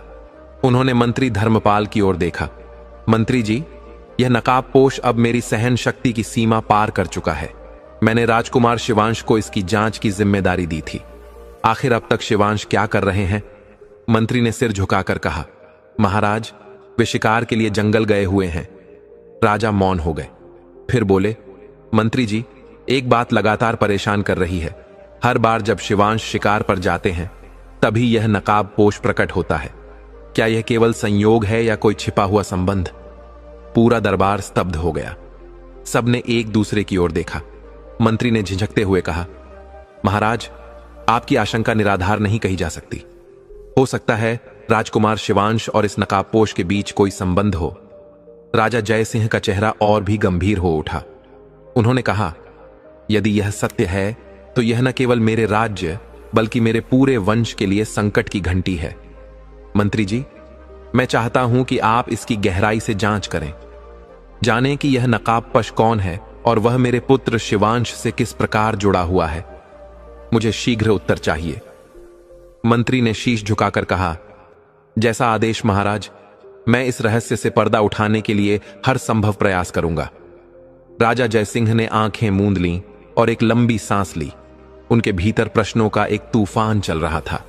उन्होंने मंत्री धर्मपाल की ओर देखा। मंत्री जी, यह नकाबपोश अब मेरी सहन शक्ति की सीमा पार कर चुका है। मैंने राजकुमार शिवांश को इसकी जांच की जिम्मेदारी दी थी। आखिर अब तक शिवांश क्या कर रहे हैं? मंत्री ने सिर झुकाकर कहा, महाराज, वे शिकार के लिए जंगल गए हुए हैं। राजा मौन हो गए। फिर बोले, मंत्री जी, एक बात लगातार परेशान कर रही है। हर बार जब शिवांश शिकार पर जाते हैं तभी यह नकाबपोश प्रकट होता है। क्या यह केवल संयोग है या कोई छिपा हुआ संबंध? पूरा दरबार स्तब्ध हो गया। सबने एक दूसरे की ओर देखा। मंत्री ने झिझकते हुए कहा, महाराज, आपकी आशंका निराधार नहीं कही जा सकती। हो सकता है राजकुमार शिवांश और इस नकाबपोश के बीच कोई संबंध हो। राजा जय सिंह का चेहरा और भी गंभीर हो उठा। उन्होंने कहा, यदि यह सत्य है तो यह न केवल मेरे राज्य बल्कि मेरे पूरे वंश के लिए संकट की घंटी है। मंत्री जी, मैं चाहता हूं कि आप इसकी गहराई से जांच करें, जानें कि यह नकाबपोश कौन है और वह मेरे पुत्र शिवांश से किस प्रकार जुड़ा हुआ है। मुझे शीघ्र उत्तर चाहिए। मंत्री ने शीश झुकाकर कहा, जैसा आदेश महाराज। मैं इस रहस्य से पर्दा उठाने के लिए हर संभव प्रयास करूंगा। राजा जयसिंह ने आंखें मूंद लीं और एक लंबी सांस ली। उनके भीतर प्रश्नों का एक तूफान चल रहा था।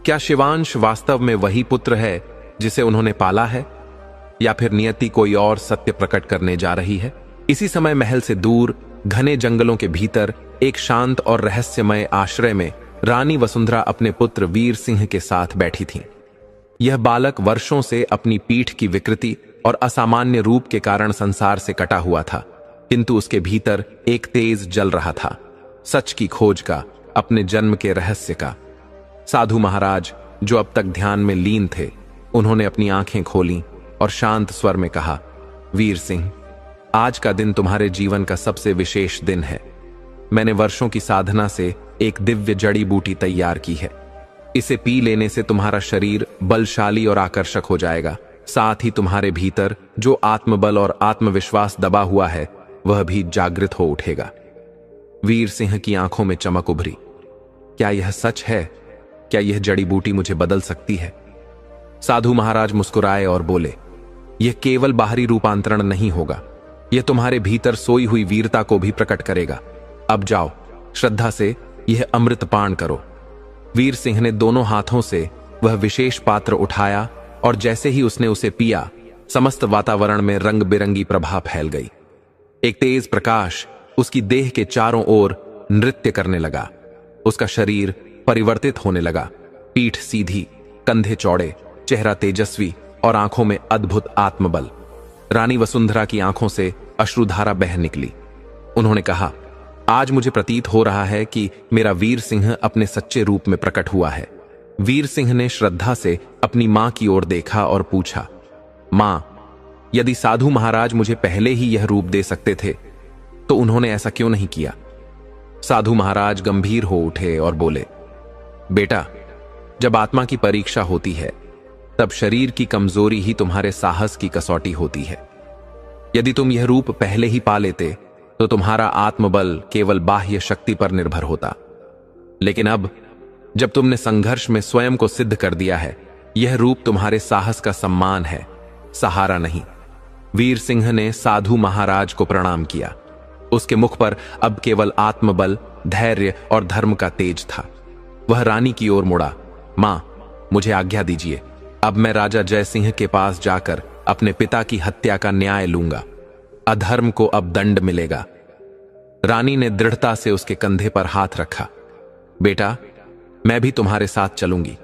क्या शिवांश वास्तव में वही पुत्र है जिसे उन्होंने पाला है, या फिर नियति कोई और सत्य प्रकट करने जा रही है? इसी समय महल से दूर घने जंगलों के भीतर एक शांत और रहस्यमय आश्रय में रानी वसुंधरा अपने पुत्र वीर सिंह के साथ बैठी थीं। यह बालक वर्षों से अपनी पीठ की विकृति और असामान्य रूप के कारण संसार से कटा हुआ था, किंतु उसके भीतर एक तेज जल रहा था, सच की खोज का, अपने जन्म के रहस्य का। साधु महाराज, जो अब तक ध्यान में लीन थे, उन्होंने अपनी आंखें खोलीं और शांत स्वर में कहा, वीर सिंह, आज का दिन तुम्हारे जीवन का सबसे विशेष दिन है। मैंने वर्षों की साधना से एक दिव्य जड़ी बूटी तैयार की है। इसे पी लेने से तुम्हारा शरीर बलशाली और आकर्षक हो जाएगा। साथ ही तुम्हारे भीतर जो आत्मबल और आत्मविश्वास दबा हुआ है, वह भी जागृत हो उठेगा। वीर सिंह की आंखों में चमक उभरी। क्या यह सच है? क्या यह जड़ी बूटी मुझे बदल सकती है? साधु महाराज मुस्कुराए और बोले, यह केवल बाहरी रूपांतरण नहीं होगा, यह तुम्हारे भीतर सोई हुई वीरता को भी प्रकट करेगा। अब जाओ, श्रद्धा से यह अमृत पान करो। वीर सिंह ने दोनों हाथों से वह विशेष पात्र उठाया और जैसे ही उसने उसे पिया, समस्त वातावरण में रंग बिरंगी प्रभा फैल गई। एक तेज प्रकाश उसकी देह के चारों ओर नृत्य करने लगा। उसका शरीर परिवर्तित होने लगा। पीठ सीधी, कंधे चौड़े, चेहरा तेजस्वी और आंखों में अद्भुत आत्मबल। रानी वसुंधरा की आंखों से अश्रुधारा बह निकली। उन्होंने कहा, आज मुझे प्रतीत हो रहा है कि मेरा वीर सिंह अपने सच्चे रूप में प्रकट हुआ है। वीर सिंह ने श्रद्धा से अपनी मां की ओर देखा और पूछा, मां, यदि साधु महाराज मुझे पहले ही यह रूप दे सकते थे, तो उन्होंने ऐसा क्यों नहीं किया? साधु महाराज गंभीर हो उठे और बोले, बेटा, जब आत्मा की परीक्षा होती है, तब शरीर की कमजोरी ही तुम्हारे साहस की कसौटी होती है। यदि तुम यह रूप पहले ही पा लेते, तो तुम्हारा आत्मबल केवल बाह्य शक्ति पर निर्भर होता। लेकिन अब जब तुमने संघर्ष में स्वयं को सिद्ध कर दिया है, यह रूप तुम्हारे साहस का सम्मान है, सहारा नहीं। वीर सिंह ने साधु महाराज को प्रणाम किया। उसके मुख पर अब केवल आत्मबल, धैर्य और धर्म का तेज था। वह रानी की ओर मुड़ा। मां, मुझे आज्ञा दीजिए। अब मैं राजा जयसिंह के पास जाकर अपने पिता की हत्या का न्याय लूंगा। अधर्म को अब दंड मिलेगा। रानी ने दृढ़ता से उसके कंधे पर हाथ रखा। बेटा, मैं भी तुम्हारे साथ चलूंगी।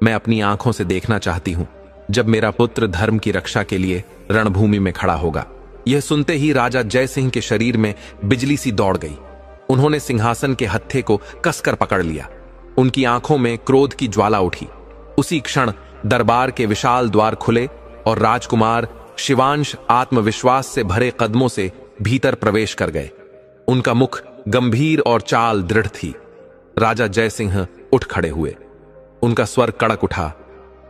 मैं अपनी आंखों से देखना चाहती हूं जब मेरा पुत्र धर्म की रक्षा के लिए रणभूमि में खड़ा होगा। यह सुनते ही राजा जयसिंह के शरीर में बिजली सी दौड़ गई। उन्होंने सिंहासन के हत्थे को कसकर पकड़ लिया। उनकी आंखों में क्रोध की ज्वाला उठी। उसी क्षण दरबार के विशाल द्वार खुले और राजकुमार शिवांश आत्मविश्वास से भरे कदमों से भीतर प्रवेश कर गए। उनका मुख गंभीर और चाल दृढ़ थी। राजा जयसिंह उठ खड़े हुए। उनका स्वर कड़क उठा,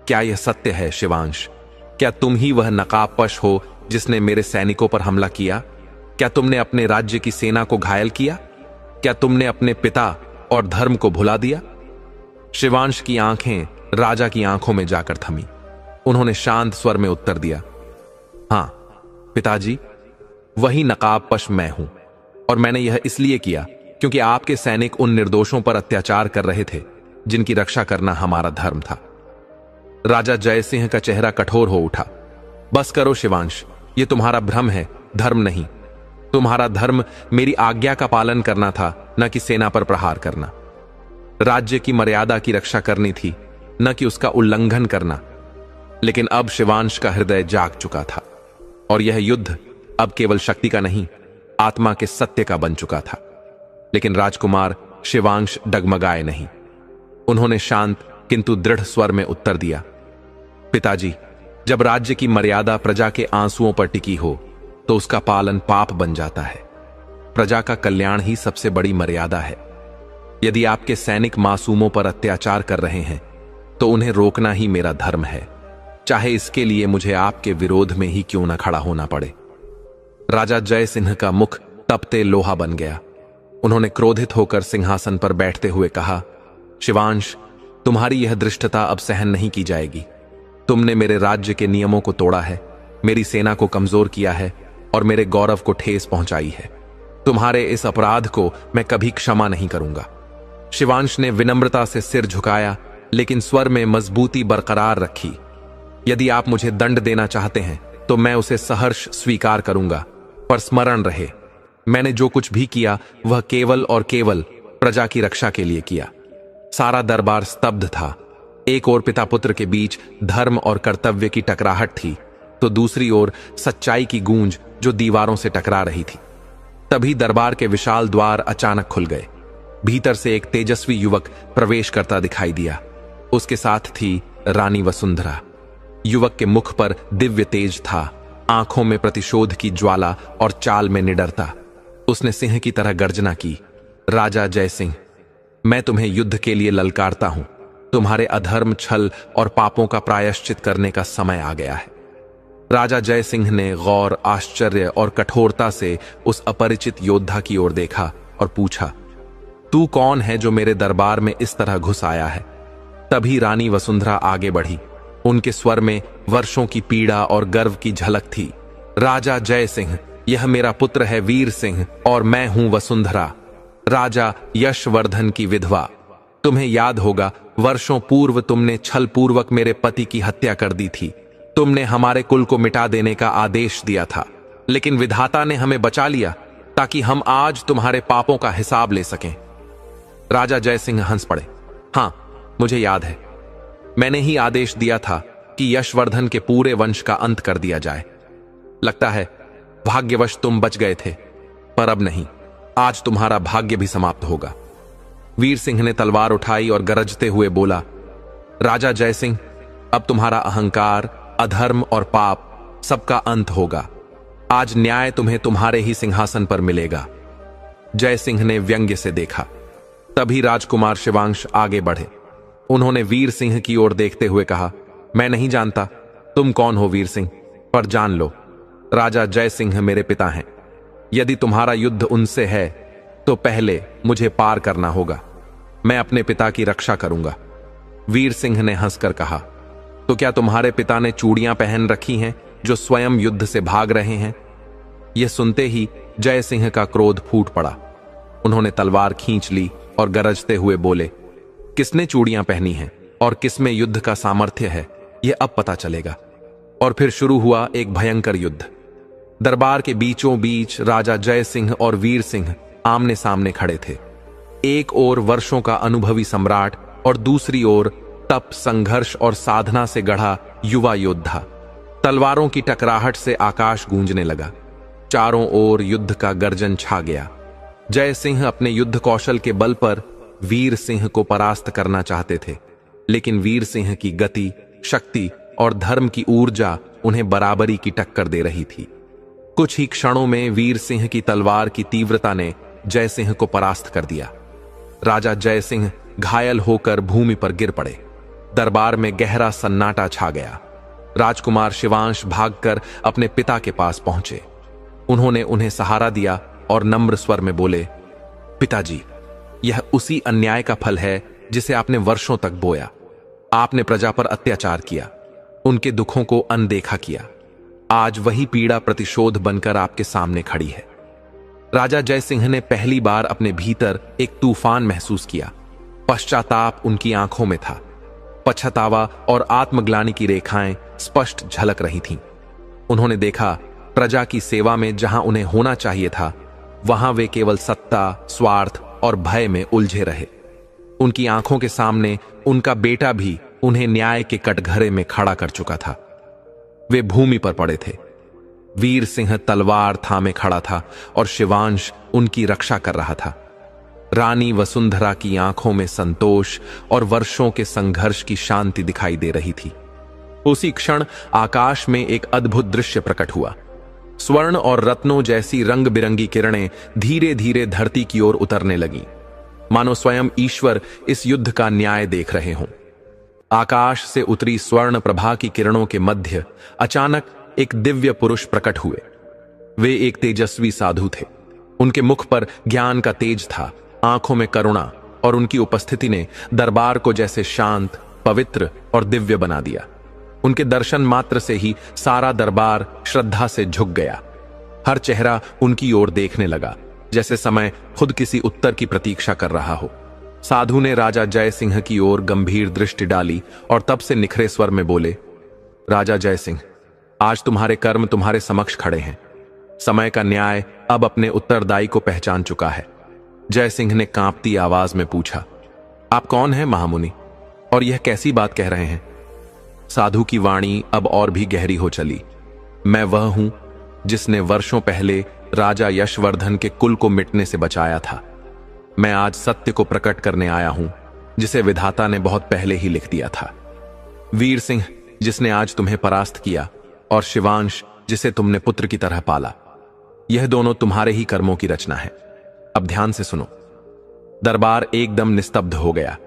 क्या यह सत्य है शिवांश? क्या तुम ही वह नकाबपोश हो जिसने मेरे सैनिकों पर हमला किया? क्या तुमने अपने राज्य की सेना को घायल किया? क्या तुमने अपने पिता और धर्म को भुला दिया? शिवांश की आंखें राजा की आंखों में जाकर थमी। उन्होंने शांत स्वर में उत्तर दिया, हां पिताजी, वही नकाबपोश मैं हूं, और मैंने यह इसलिए किया क्योंकि आपके सैनिक उन निर्दोषों पर अत्याचार कर रहे थे जिनकी रक्षा करना हमारा धर्म था। राजा जयसिंह का चेहरा कठोर हो उठा। बस करो शिवांश, यह तुम्हारा भ्रम है, धर्म नहीं। तुम्हारा धर्म मेरी आज्ञा का पालन करना था, न कि सेना पर प्रहार करना। राज्य की मर्यादा की रक्षा करनी थी, न कि उसका उल्लंघन करना। लेकिन अब शिवांश का हृदय जाग चुका था और यह युद्ध अब केवल शक्ति का नहीं, आत्मा के सत्य का बन चुका था। लेकिन राजकुमार शिवांश डगमगाए नहीं। उन्होंने शांत किंतु दृढ़ स्वर में उत्तर दिया, पिताजी, जब राज्य की मर्यादा प्रजा के आंसुओं पर टिकी हो तो उसका पालन पाप बन जाता है। प्रजा का कल्याण ही सबसे बड़ी मर्यादा है। यदि आपके सैनिक मासूमों पर अत्याचार कर रहे हैं तो उन्हें रोकना ही मेरा धर्म है। चाहे इसके लिए मुझे आपके विरोध में ही क्यों न खड़ा होना पड़े। राजा जय सिंह का मुख तपते लोहा बन गया। उन्होंने क्रोधित होकर सिंहासन पर बैठते हुए कहा, शिवांश, तुम्हारी यह धृष्टता अब सहन नहीं की जाएगी। तुमने मेरे राज्य के नियमों को तोड़ा है, मेरी सेना को कमजोर किया है और मेरे गौरव को ठेस पहुंचाई है। तुम्हारे इस अपराध को मैं कभी क्षमा नहीं करूंगा। शिवांश ने विनम्रता से सिर झुकाया, लेकिन स्वर में मजबूती बरकरार रखी। यदि आप मुझे दंड देना चाहते हैं तो मैं उसे सहर्ष स्वीकार करूंगा, पर स्मरण रहे, मैंने जो कुछ भी किया वह केवल और केवल प्रजा की रक्षा के लिए किया। सारा दरबार स्तब्ध था। एक ओर पिता पुत्र के बीच धर्म और कर्तव्य की टकराहट थी, तो दूसरी ओर सच्चाई की गूंज जो दीवारों से टकरा रही थी। तभी दरबार के विशाल द्वार अचानक खुल गए। भीतर से एक तेजस्वी युवक प्रवेश करता दिखाई दिया। उसके साथ थी रानी वसुंधरा। युवक के मुख पर दिव्य तेज था, आंखों में प्रतिशोध की ज्वाला और चाल में निडरता। उसने सिंह की तरह गर्जना की, राजा जय सिंह, मैं तुम्हें युद्ध के लिए ललकारता हूं। तुम्हारे अधर्म, छल और पापों का प्रायश्चित करने का समय आ गया है। राजा जय सिंह ने गौर, आश्चर्य और कठोरता से उस अपरिचित योद्धा की ओर देखा और पूछा, तू कौन है जो मेरे दरबार में इस तरह घुस आया है? तभी रानी वसुंधरा आगे बढ़ी। उनके स्वर में वर्षों की पीड़ा और गर्व की झलक थी। राजा जय सिंह, यह मेरा पुत्र है वीर सिंह, और मैं हूं वसुंधरा, राजा यशवर्धन की विधवा। तुम्हें याद होगा, वर्षों पूर्व तुमने छल पूर्वक मेरे पति की हत्या कर दी थी। तुमने हमारे कुल को मिटा देने का आदेश दिया था, लेकिन विधाता ने हमें बचा लिया ताकि हम आज तुम्हारे पापों का हिसाब ले सकें। राजा जय सिंह हंस पड़े। हां, मुझे याद है, मैंने ही आदेश दिया था कि यशवर्धन के पूरे वंश का अंत कर दिया जाए। लगता है भाग्यवश तुम बच गए थे, पर अब नहीं, आज तुम्हारा भाग्य भी समाप्त होगा। वीर सिंह ने तलवार उठाई और गरजते हुए बोला, राजा जय सिंह, अब तुम्हारा अहंकार, अधर्म और पाप सबका अंत होगा। आज न्याय तुम्हें तुम्हारे ही सिंहासन पर मिलेगा। जय सिंह ने व्यंग्य से देखा। तभी राजकुमार शिवांश आगे बढ़े। उन्होंने वीर सिंह की ओर देखते हुए कहा, मैं नहीं जानता तुम कौन हो वीर सिंह, पर जान लो, राजा जय सिंह मेरे पिता हैं। यदि तुम्हारा युद्ध उनसे है तो पहले मुझे पार करना होगा। मैं अपने पिता की रक्षा करूंगा। वीर सिंह ने हंसकर कहा, तो क्या तुम्हारे पिता ने चूड़ियां पहन रखी हैं जो स्वयं युद्ध से भाग रहे हैं? यह सुनते ही जय सिंह का क्रोध फूट पड़ा। उन्होंने तलवार खींच ली और गरजते हुए बोले, किसने चूड़ियां पहनी हैं और किसमें युद्ध का सामर्थ्य है, यह अब पता चलेगा। और फिर शुरू हुआ एक भयंकर युद्ध। दरबार के बीचों बीच राजा जय सिंह और वीर सिंह आमने सामने खड़े थे। एक ओर वर्षों का अनुभवी सम्राट और दूसरी ओर तप, संघर्ष और साधना से गढ़ा युवा योद्धा। तलवारों की टकराहट से आकाश गूंजने लगा। चारों ओर युद्ध का गर्जन छा गया। जय सिंह अपने युद्ध कौशल के बल पर वीर सिंह को परास्त करना चाहते थे, लेकिन वीर सिंह की गति, शक्ति और धर्म की ऊर्जा उन्हें बराबरी की टक्कर दे रही थी। कुछ ही क्षणों में वीर सिंह की तलवार की तीव्रता ने जय सिंह को परास्त कर दिया। राजा जय सिंह घायल होकर भूमि पर गिर पड़े। दरबार में गहरा सन्नाटा छा गया। राजकुमार शिवांश भागकर अपने पिता के पास पहुंचे। उन्होंने उन्हें सहारा दिया और नम्र स्वर में बोले, पिताजी, यह उसी अन्याय का फल है जिसे आपने वर्षों तक बोया। आपने प्रजा पर अत्याचार किया, उनके दुखों को अनदेखा किया। आज वही पीड़ा प्रतिशोध बनकर आपके सामने खड़ी है। राजा जय सिंह ने पहली बार अपने भीतर एक तूफान महसूस किया। पश्चाताप उनकी आंखों में था। पछतावा और आत्मग्लानि की रेखाएं स्पष्ट झलक रही थीं। उन्होंने देखा, प्रजा की सेवा में जहां उन्हें होना चाहिए था, वहां वे केवल सत्ता, स्वार्थ और भय में उलझे रहे। उनकी आंखों के सामने उनका बेटा भी उन्हें न्याय के कटघरे में खड़ा कर चुका था। वे भूमि पर पड़े थे। वीर सिंह तलवार थामे खड़ा था और शिवांश उनकी रक्षा कर रहा था। रानी वसुंधरा की आंखों में संतोष और वर्षों के संघर्ष की शांति दिखाई दे रही थी। उसी क्षण आकाश में एक अद्भुत दृश्य प्रकट हुआ। स्वर्ण और रत्नों जैसी रंग बिरंगी किरणें धीरे धीरे धरती की ओर उतरने लगीं, मानो स्वयं ईश्वर इस युद्ध का न्याय देख रहे हों। आकाश से उतरी स्वर्ण प्रभा की किरणों के मध्य अचानक एक दिव्य पुरुष प्रकट हुए। वे एक तेजस्वी साधु थे। उनके मुख पर ज्ञान का तेज था, आंखों में करुणा, और उनकी उपस्थिति ने दरबार को जैसे शांत, पवित्र और दिव्य बना दिया। उनके दर्शन मात्र से ही सारा दरबार श्रद्धा से झुक गया। हर चेहरा उनकी ओर देखने लगा, जैसे समय खुद किसी उत्तर की प्रतीक्षा कर रहा हो। साधु ने राजा जय सिंह की ओर गंभीर दृष्टि डाली और तब से निखरे स्वर में बोले, राजा जय सिंह, आज तुम्हारे कर्म तुम्हारे समक्ष खड़े हैं। समय का न्याय अब अपने उत्तरदायी को पहचान चुका है। जय सिंह ने कांपती आवाज में पूछा, आप कौन हैं महामुनि, और यह कैसी बात कह रहे हैं? साधु की वाणी अब और भी गहरी हो चली। मैं वह हूं जिसने वर्षों पहले राजा यशवर्धन के कुल को मिटने से बचाया था। मैं आज सत्य को प्रकट करने आया हूं, जिसे विधाता ने बहुत पहले ही लिख दिया था। वीर सिंह, जिसने आज तुम्हें परास्त किया, और शिवांश, जिसे तुमने पुत्र की तरह पाला, यह दोनों तुम्हारे ही कर्मों की रचना है। अब ध्यान से सुनो। दरबार एकदम निस्तब्ध हो गया।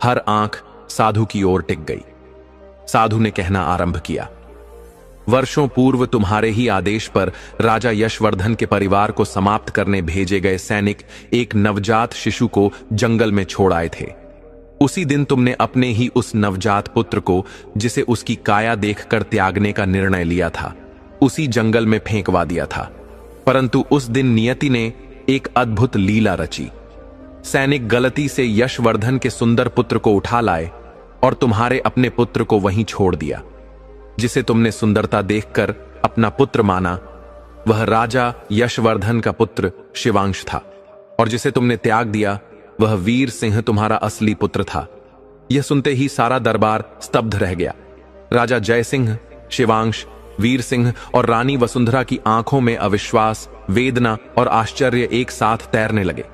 हर आंख साधु की ओर टिक गई। साधु ने कहना आरंभ किया, वर्षों पूर्व तुम्हारे ही आदेश पर राजा यशवर्धन के परिवार को समाप्त करने भेजे गए सैनिक एक नवजात शिशु को जंगल में छोड़ आए थे। उसी दिन तुमने अपने ही उस नवजात पुत्र को, जिसे उसकी काया देखकर त्यागने का निर्णय लिया था, उसी जंगल में फेंकवा दिया था। परंतु उस दिन नियति ने एक अद्भुत लीला रची। सैनिक गलती से यशवर्धन के सुंदर पुत्र को उठा लाए और तुम्हारे अपने पुत्र को वहीं छोड़ दिया। जिसे तुमने सुंदरता देखकर अपना पुत्र माना, वह राजा यशवर्धन का पुत्र शिवांश था, और जिसे तुमने त्याग दिया, वह वीर सिंह तुम्हारा असली पुत्र था। यह सुनते ही सारा दरबार स्तब्ध रह गया। राजा जय सिंह, शिवांश, वीर सिंह और रानी वसुंधरा की आंखों में अविश्वास, वेदना और आश्चर्य एक साथ तैरने लगे।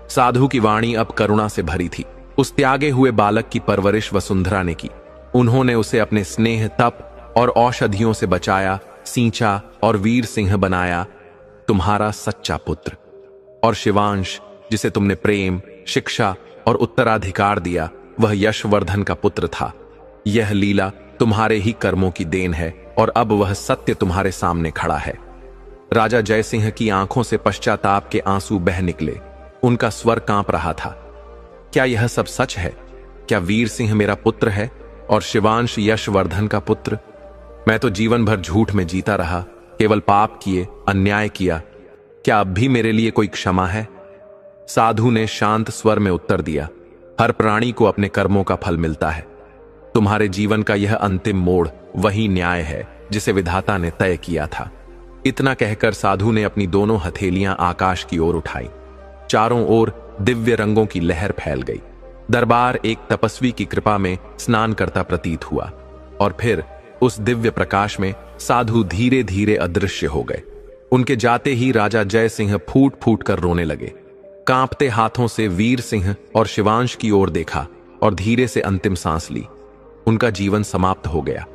साधु की वाणी अब करुणा से भरी थी। उस त्यागे हुए बालक की परवरिश वसुंधरा ने की। उन्होंने उसे अपने स्नेह, तप और औषधियों से बचाया, सींचा और वीर सिंह बनाया, तुम्हारा सच्चा पुत्र। और शिवांश, जिसे तुमने प्रेम, शिक्षा और उत्तराधिकार दिया, वह यशवर्धन का पुत्र था। यह लीला तुम्हारे ही कर्मों की देन है, और अब वह सत्य तुम्हारे सामने खड़ा है। राजा जय सिंह की आंखों से पश्चाताप के आंसू बह निकले। उनका स्वर कांप रहा था। क्या यह सब सच है? क्या वीर सिंह मेरा पुत्र है और शिवांश यशवर्धन का पुत्र? मैं तो जीवन भर झूठ में जीता रहा, केवल पाप किए, अन्याय किया। क्या अब भी मेरे लिए कोई क्षमा है? साधु ने शांत स्वर में उत्तर दिया, हर प्राणी को अपने कर्मों का फल मिलता है। तुम्हारे जीवन का यह अंतिम मोड़ वही न्याय है जिसे विधाता ने तय किया था। इतना कहकर साधु ने अपनी दोनों हथेलियां आकाश की ओर उठाई। चारों ओर दिव्य रंगों की लहर फैल गई। दरबार एक तपस्वी की कृपा में स्नान करता प्रतीत हुआ, और फिर उस दिव्य प्रकाश में साधु धीरे धीरे अदृश्य हो गए। उनके जाते ही राजा जय सिंह फूट फूट कर रोने लगे। कांपते हाथों से वीर सिंह और शिवांश की ओर देखा और धीरे से अंतिम सांस ली। उनका जीवन समाप्त हो गया।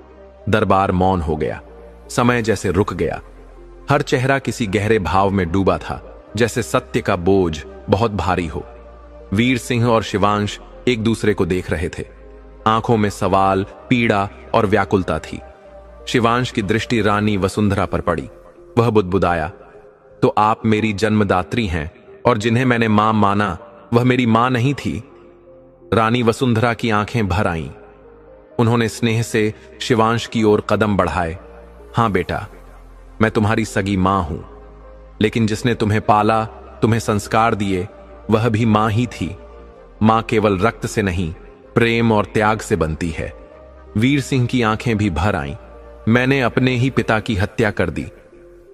दरबार मौन हो गया। समय जैसे रुक गया। हर चेहरा किसी गहरे भाव में डूबा था, जैसे सत्य का बोझ बहुत भारी हो। वीर सिंह और शिवांश एक दूसरे को देख रहे थे। आंखों में सवाल, पीड़ा और व्याकुलता थी। शिवांश की दृष्टि रानी वसुंधरा पर पड़ी। वह बुदबुदाया, तो आप मेरी जन्मदात्री हैं, और जिन्हें मैंने मां माना वह मेरी मां नहीं थी। रानी वसुंधरा की आंखें भर आईं। उन्होंने स्नेह से शिवांश की ओर कदम बढ़ाए। हां बेटा, मैं तुम्हारी सगी मां हूं, लेकिन जिसने तुम्हें पाला, तुम्हें संस्कार दिए, वह भी मां ही थी। मां केवल रक्त से नहीं, प्रेम और त्याग से बनती है। वीर सिंह की आंखें भी भर आईं। मैंने अपने ही पिता की हत्या कर दी।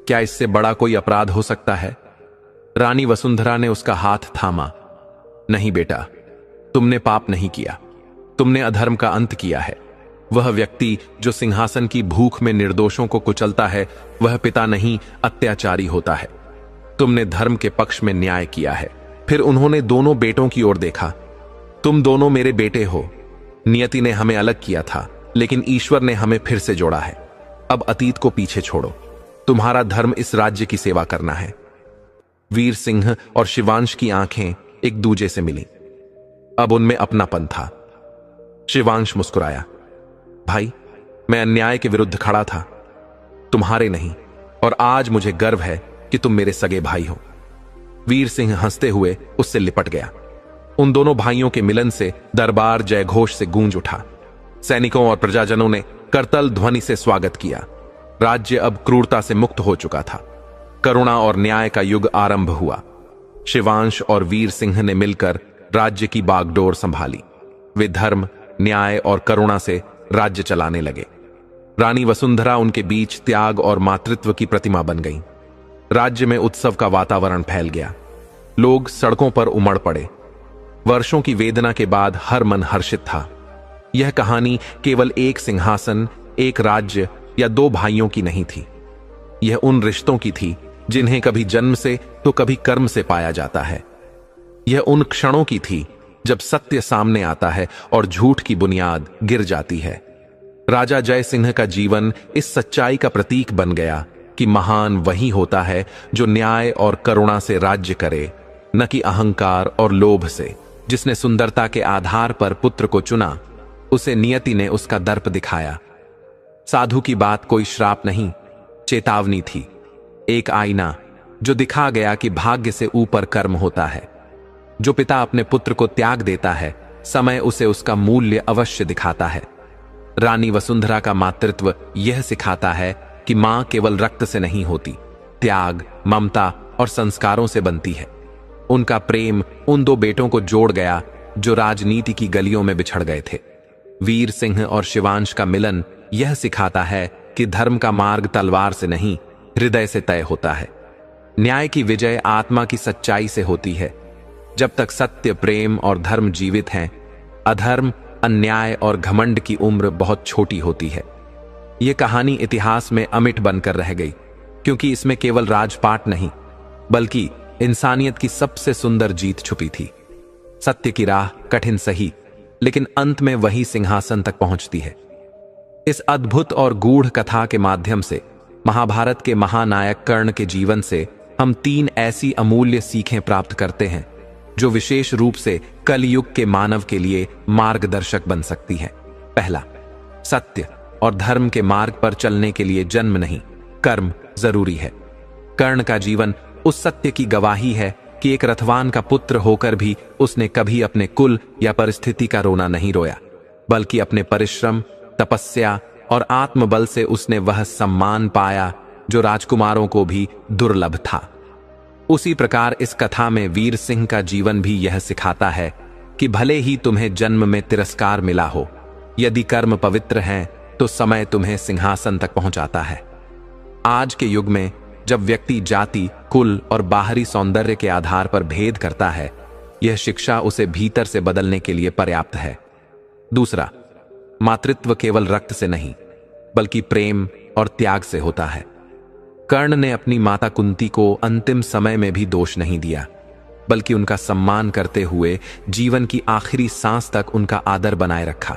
क्या इससे बड़ा कोई अपराध हो सकता है? रानी वसुंधरा ने उसका हाथ थामा। नहीं बेटा, तुमने पाप नहीं किया, तुमने अधर्म का अंत किया है। वह व्यक्ति जो सिंहासन की भूख में निर्दोषों को कुचलता है, वह पिता नहीं, अत्याचारी होता है। तुमने धर्म के पक्ष में न्याय किया है। फिर उन्होंने दोनों बेटों की ओर देखा। तुम दोनों मेरे बेटे हो। नियति ने हमें अलग किया था, लेकिन ईश्वर ने हमें फिर से जोड़ा है। अब अतीत को पीछे छोड़ो। तुम्हारा धर्म इस राज्य की सेवा करना है। वीर सिंह और शिवांश की आंखें एक दूजे से मिली। अब उनमें अपनापन था। शिवांश मुस्कुराया। भाई, मैं अन्याय के विरुद्ध खड़ा था, तुम्हारे नहीं, और आज मुझे गर्व है कि तुम मेरे सगे भाई हो। वीर सिंह हंसते हुए उससे लिपट गया। उन दोनों भाइयों के मिलन से दरबार जयघोष से गूंज उठा। सैनिकों और प्रजाजनों ने करतल ध्वनि से स्वागत किया। राज्य अब क्रूरता से मुक्त हो चुका था। करुणा और न्याय का युग आरंभ हुआ। शिवांश और वीर सिंह ने मिलकर राज्य की बागडोर संभाली। वे धर्म, न्याय और करुणा से राज्य चलाने लगे। रानी वसुंधरा उनके बीच त्याग और मातृत्व की प्रतिमा बन गई। राज्य में उत्सव का वातावरण फैल गया। लोग सड़कों पर उमड़ पड़े। वर्षों की वेदना के बाद हर मन हर्षित था। यह कहानी केवल एक सिंहासन, एक राज्य या दो भाइयों की नहीं थी। यह उन रिश्तों की थी जिन्हें कभी जन्म से तो कभी कर्म से पाया जाता है। यह उन क्षणों की थी जब सत्य सामने आता है और झूठ की बुनियाद गिर जाती है। राजा जय सिंह का जीवन इस सच्चाई का प्रतीक बन गया कि महान वही होता है जो न्याय और करुणा से राज्य करे, न कि अहंकार और लोभ से। जिसने सुंदरता के आधार पर पुत्र को चुना, उसे नियति ने उसका दर्प दिखाया। साधु की बात कोई श्राप नहीं, चेतावनी थी। एक आईना जो दिखा गया कि भाग्य से ऊपर कर्म होता है। जो पिता अपने पुत्र को त्याग देता है, समय उसे उसका मूल्य अवश्य दिखाता है। रानी वसुंधरा का मातृत्व यह सिखाता है कि मां केवल रक्त से नहीं होती, त्याग, ममता और संस्कारों से बनती है। उनका प्रेम उन दो बेटों को जोड़ गया जो राजनीति की गलियों में बिछड़ गए थे। वीर सिंह और शिवांश का मिलन यह सिखाता है कि धर्म का मार्ग तलवार से नहीं, हृदय से तय होता है। न्याय की विजय आत्मा की सच्चाई से होती है। जब तक सत्य, प्रेम और धर्म जीवित हैं, अधर्म, अन्याय और घमंड की उम्र बहुत छोटी होती है। यह कहानी इतिहास में अमिट बनकर रह गई, क्योंकि इसमें केवल राजपाट नहीं, बल्कि इंसानियत की सबसे सुंदर जीत छुपी थी। सत्य की राह कठिन सही, लेकिन अंत में वही सिंहासन तक पहुंचती है। इस अद्भुत और गूढ़ कथा के माध्यम से महाभारत के महानायक कर्ण के जीवन से हम 3 ऐसी अमूल्य सीखें प्राप्त करते हैं जो विशेष रूप से कलयुग के मानव के लिए मार्गदर्शक बन सकती है। पहला, सत्य और धर्म के मार्ग पर चलने के लिए जन्म नहीं, कर्म जरूरी है। कर्ण का जीवन उस सत्य की गवाही है कि एक रथवान का पुत्र होकर भी उसने कभी अपने कुल या परिस्थिति का रोना नहीं रोया, बल्कि अपने परिश्रम, तपस्या और आत्मबल से उसने वह सम्मान पाया जो राजकुमारों को भी दुर्लभ था। उसी प्रकार इस कथा में वीर सिंह का जीवन भी यह सिखाता है कि भले ही तुम्हें जन्म में तिरस्कार मिला हो, यदि कर्म पवित्र हैं तो समय तुम्हें सिंहासन तक पहुंचाता है। आज के युग में जब व्यक्ति जाति, कुल और बाहरी सौंदर्य के आधार पर भेद करता है, यह शिक्षा उसे भीतर से बदलने के लिए पर्याप्त है। दूसरा, मातृत्व केवल रक्त से नहीं, बल्कि प्रेम और त्याग से होता है। कर्ण ने अपनी माता कुंती को अंतिम समय में भी दोष नहीं दिया, बल्कि उनका सम्मान करते हुए जीवन की आखिरी सांस तक उनका आदर बनाए रखा।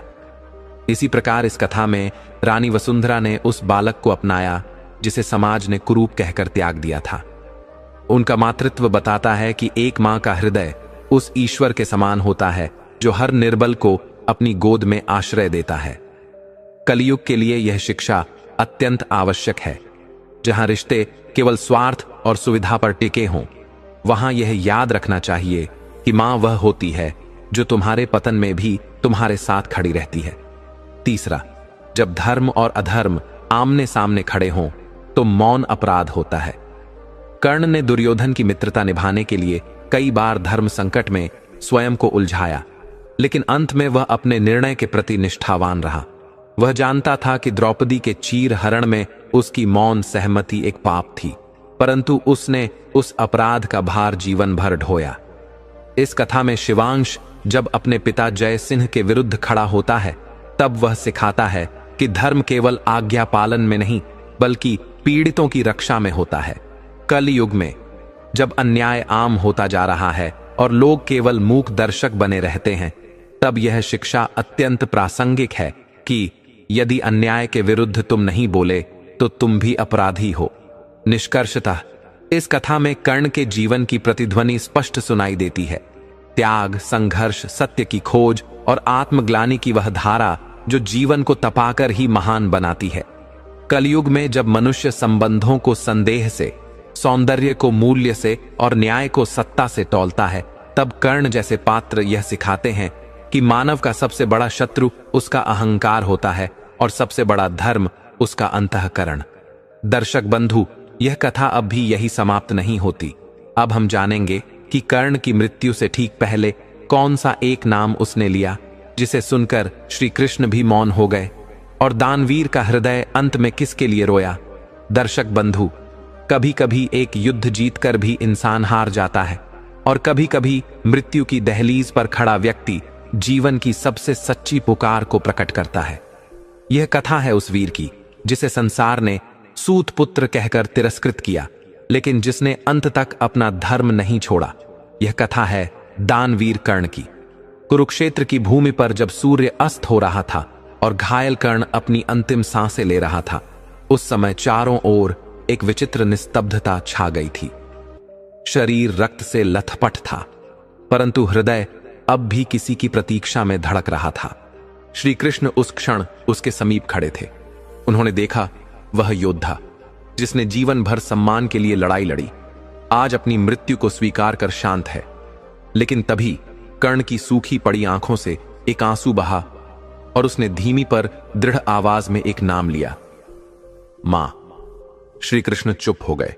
इसी प्रकार इस कथा में रानी वसुंधरा ने उस बालक को अपनाया जिसे समाज ने कुरूप कहकर त्याग दिया था। उनका मातृत्व बताता है कि एक मां का हृदय उस ईश्वर के समान होता है जो हर निर्बल को अपनी गोद में आश्रय देता है। कलयुग के लिए यह शिक्षा अत्यंत आवश्यक है। जहां रिश्ते केवल स्वार्थ और सुविधा पर टिके हों, वहां यह याद रखना चाहिए कि मां वह होती है जो तुम्हारे पतन में भी तुम्हारे साथ खड़ी रहती है। तीसरा, जब धर्म और अधर्म आमने सामने खड़े हों तो मौन अपराध होता है। कर्ण ने दुर्योधन की मित्रता निभाने के लिए कई बार धर्म संकट में स्वयं को उलझाया, लेकिन अंत में वह अपने निर्णय के प्रति निष्ठावान रहा। वह जानता था कि द्रौपदी के चीर हरण में उसकी मौन सहमति एक पाप थी, परंतु उसने उस अपराध का भार जीवन भर ढोया। इस कथा में शिवांश जब अपने पिता जय सिंह के विरुद्ध खड़ा होता है, तब वह सिखाता है कि धर्म केवल आज्ञा पालन में नहीं, बल्कि पीड़ितों की रक्षा में होता है। कल युग में जब अन्याय आम होता जा रहा है और लोग केवल मूक दर्शक बने रहते हैं, तब यह शिक्षा अत्यंत प्रासंगिक है कि यदि अन्याय के विरुद्ध तुम नहीं बोले तो तुम भी अपराधी हो। निष्कर्षतः इस कथा में कर्ण के जीवन की प्रतिध्वनि स्पष्ट सुनाई देती है। त्याग, संघर्ष, सत्य की खोज और आत्मग्लानि की वह धारा जो जीवन को तपाकर ही महान बनाती है। कलयुग में जब मनुष्य संबंधों को संदेह से, सौंदर्य को मूल्य से और न्याय को सत्ता से तौलता है, तब कर्ण जैसे पात्र यह सिखाते हैं कि मानव का सबसे बड़ा शत्रु उसका अहंकार होता है और सबसे बड़ा धर्म उसका अंतःकरण। दर्शक बंधु, यह कथा अब भी यही समाप्त नहीं होती। अब हम जानेंगे कि कर्ण की मृत्यु से ठीक पहले कौन सा एक नाम उसने लिया, जिसे सुनकर श्री कृष्ण भी मौन हो गए, और दानवीर का हृदय अंत में किसके लिए रोया। दर्शक बंधु, कभी कभी एक युद्ध जीतकर भी इंसान हार जाता है, और कभी कभी मृत्यु की दहलीज पर खड़ा व्यक्ति जीवन की सबसे सच्ची पुकार को प्रकट करता है। यह कथा है उस वीर की जिसे संसार ने सूत पुत्र कहकर तिरस्कृत किया, लेकिन जिसने अंत तक अपना धर्म नहीं छोड़ा। यह कथा है दानवीर कर्ण की। कुरुक्षेत्र की भूमि पर जब सूर्य अस्त हो रहा था और घायल कर्ण अपनी अंतिम सांसें ले रहा था, उस समय चारों ओर एक विचित्र निस्तब्धता छा गई थी। शरीर रक्त से लथपथ था, परंतु हृदय अब भी किसी की प्रतीक्षा में धड़क रहा था। श्री कृष्ण उस क्षण उसके समीप खड़े थे। उन्होंने देखा वह योद्धा जिसने जीवन भर सम्मान के लिए लड़ाई लड़ी, आज अपनी मृत्यु को स्वीकार कर शांत है। लेकिन तभी कर्ण की सूखी पड़ी आंखों से एक आंसू बहा और उसने धीमी पर दृढ़ आवाज में एक नाम लिया, मां। श्री कृष्ण चुप हो गए।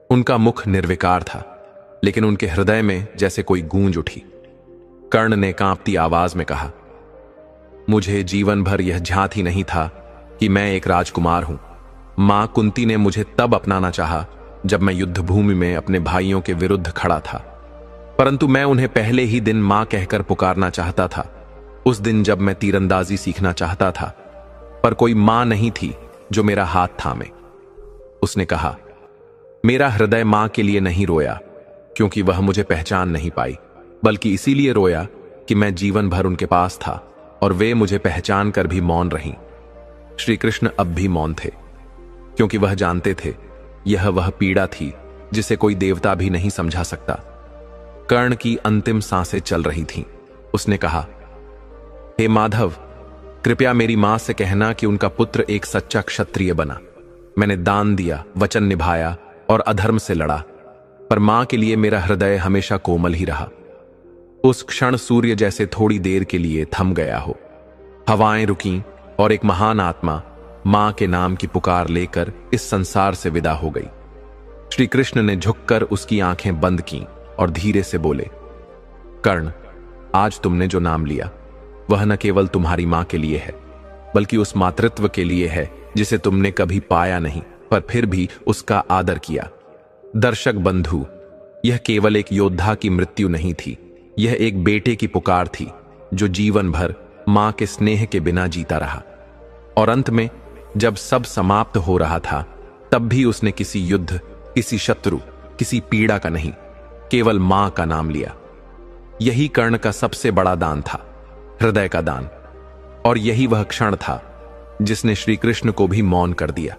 उनका मुख निर्विकार था, लेकिन उनके हृदय में जैसे कोई गूंज उठी। कर्ण ने कांपती आवाज में कहा, मुझे जीवन भर यह ध्यात ही नहीं था कि मैं एक राजकुमार हूं। मां कुंती ने मुझे तब अपनाना चाहा जब मैं युद्ध भूमि में अपने भाइयों के विरुद्ध खड़ा था, परंतु मैं उन्हें पहले ही दिन मां कहकर पुकारना चाहता था। उस दिन जब मैं तीरंदाजी सीखना चाहता था, पर कोई मां नहीं थी जो मेरा हाथ थामे। उसने कहा, मेरा हृदय मां के लिए नहीं रोया क्योंकि वह मुझे पहचान नहीं पाई, बल्कि इसीलिए रोया कि मैं जीवन भर उनके पास था और वे मुझे पहचान कर भी मौन रहीं। श्री कृष्ण अब भी मौन थे, क्योंकि वह जानते थे यह वह पीड़ा थी जिसे कोई देवता भी नहीं समझा सकता। कर्ण की अंतिम सांसें चल रही थीं। उसने कहा, हे माधव, कृपया मेरी मां से कहना कि उनका पुत्र एक सच्चा क्षत्रिय बना। मैंने दान दिया, वचन निभाया और अधर्म से लड़ा, पर मां के लिए मेरा हृदय हमेशा कोमल ही रहा। उस क्षण सूर्य जैसे थोड़ी देर के लिए थम गया हो, हवाएं रुकीं और एक महान आत्मा मां के नाम की पुकार लेकर इस संसार से विदा हो गई। श्री कृष्ण ने झुककर उसकी आंखें बंद कीं और धीरे से बोले, कर्ण, आज तुमने जो नाम लिया वह न केवल तुम्हारी मां के लिए है, बल्कि उस मातृत्व के लिए है जिसे तुमने कभी पाया नहीं, पर फिर भी उसका आदर किया। दर्शक बंधु, यह केवल एक योद्धा की मृत्यु नहीं थी, यह एक बेटे की पुकार थी जो जीवन भर मां के स्नेह के बिना जीता रहा। और अंत में जब सब समाप्त हो रहा था, तब भी उसने किसी युद्ध, किसी शत्रु, किसी पीड़ा का नहीं, केवल मां का नाम लिया। यही कर्ण का सबसे बड़ा दान था, हृदय का दान। और यही वह क्षण था जिसने श्री कृष्ण को भी मौन कर दिया।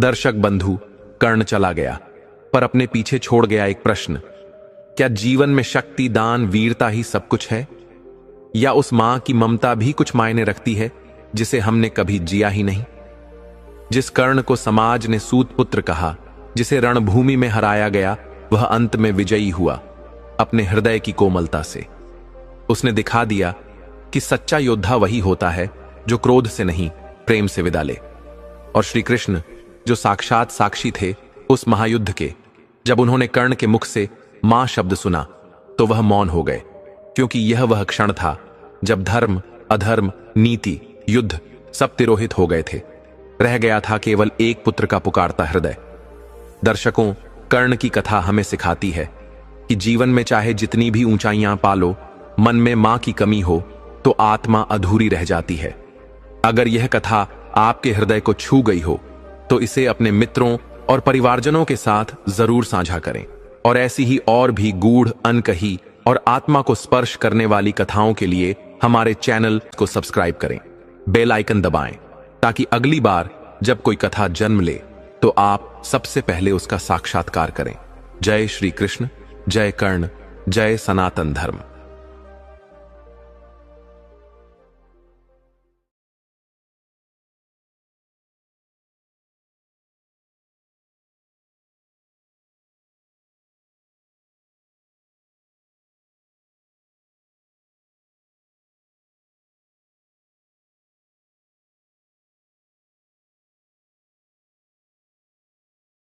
दर्शक बंधु, कर्ण चला गया, पर अपने पीछे छोड़ गया एक प्रश्न, क्या जीवन में शक्ति, दान, वीरता ही सब कुछ है, या उस मां की ममता भी कुछ मायने रखती है जिसे हमने कभी जिया ही नहीं? जिस कर्ण को समाज ने सूत पुत्र कहा, जिसे रणभूमि में हराया गया, वह अंत में विजयी हुआ अपने हृदय की कोमलता से। उसने दिखा दिया कि सच्चा योद्धा वही होता है जो क्रोध से नहीं, प्रेम से विदा ले। और श्री कृष्ण जो साक्षात साक्षी थे उस महायुद्ध के, जब उन्होंने कर्ण के मुख से मां शब्द सुना तो वह मौन हो गए, क्योंकि यह वह क्षण था जब धर्म, अधर्म, नीति, युद्ध सब तिरोहित हो गए थे। रह गया था केवल एक पुत्र का पुकारता हृदय। दर्शकों, कर्ण की कथा हमें सिखाती है कि जीवन में चाहे जितनी भी ऊंचाइयां पालो, मन में मां की कमी हो तो आत्मा अधूरी रह जाती है। अगर यह कथा आपके हृदय को छू गई हो तो इसे अपने मित्रों और परिवारजनों के साथ जरूर साझा करें, और ऐसी ही और भी गूढ़, अनकही और आत्मा को स्पर्श करने वाली कथाओं के लिए हमारे चैनल को सब्सक्राइब करें, बेल आइकन दबाएं, ताकि अगली बार जब कोई कथा जन्म ले तो आप सबसे पहले उसका साक्षात्कार करें। जय श्री कृष्ण, जय कर्ण, जय सनातन धर्म।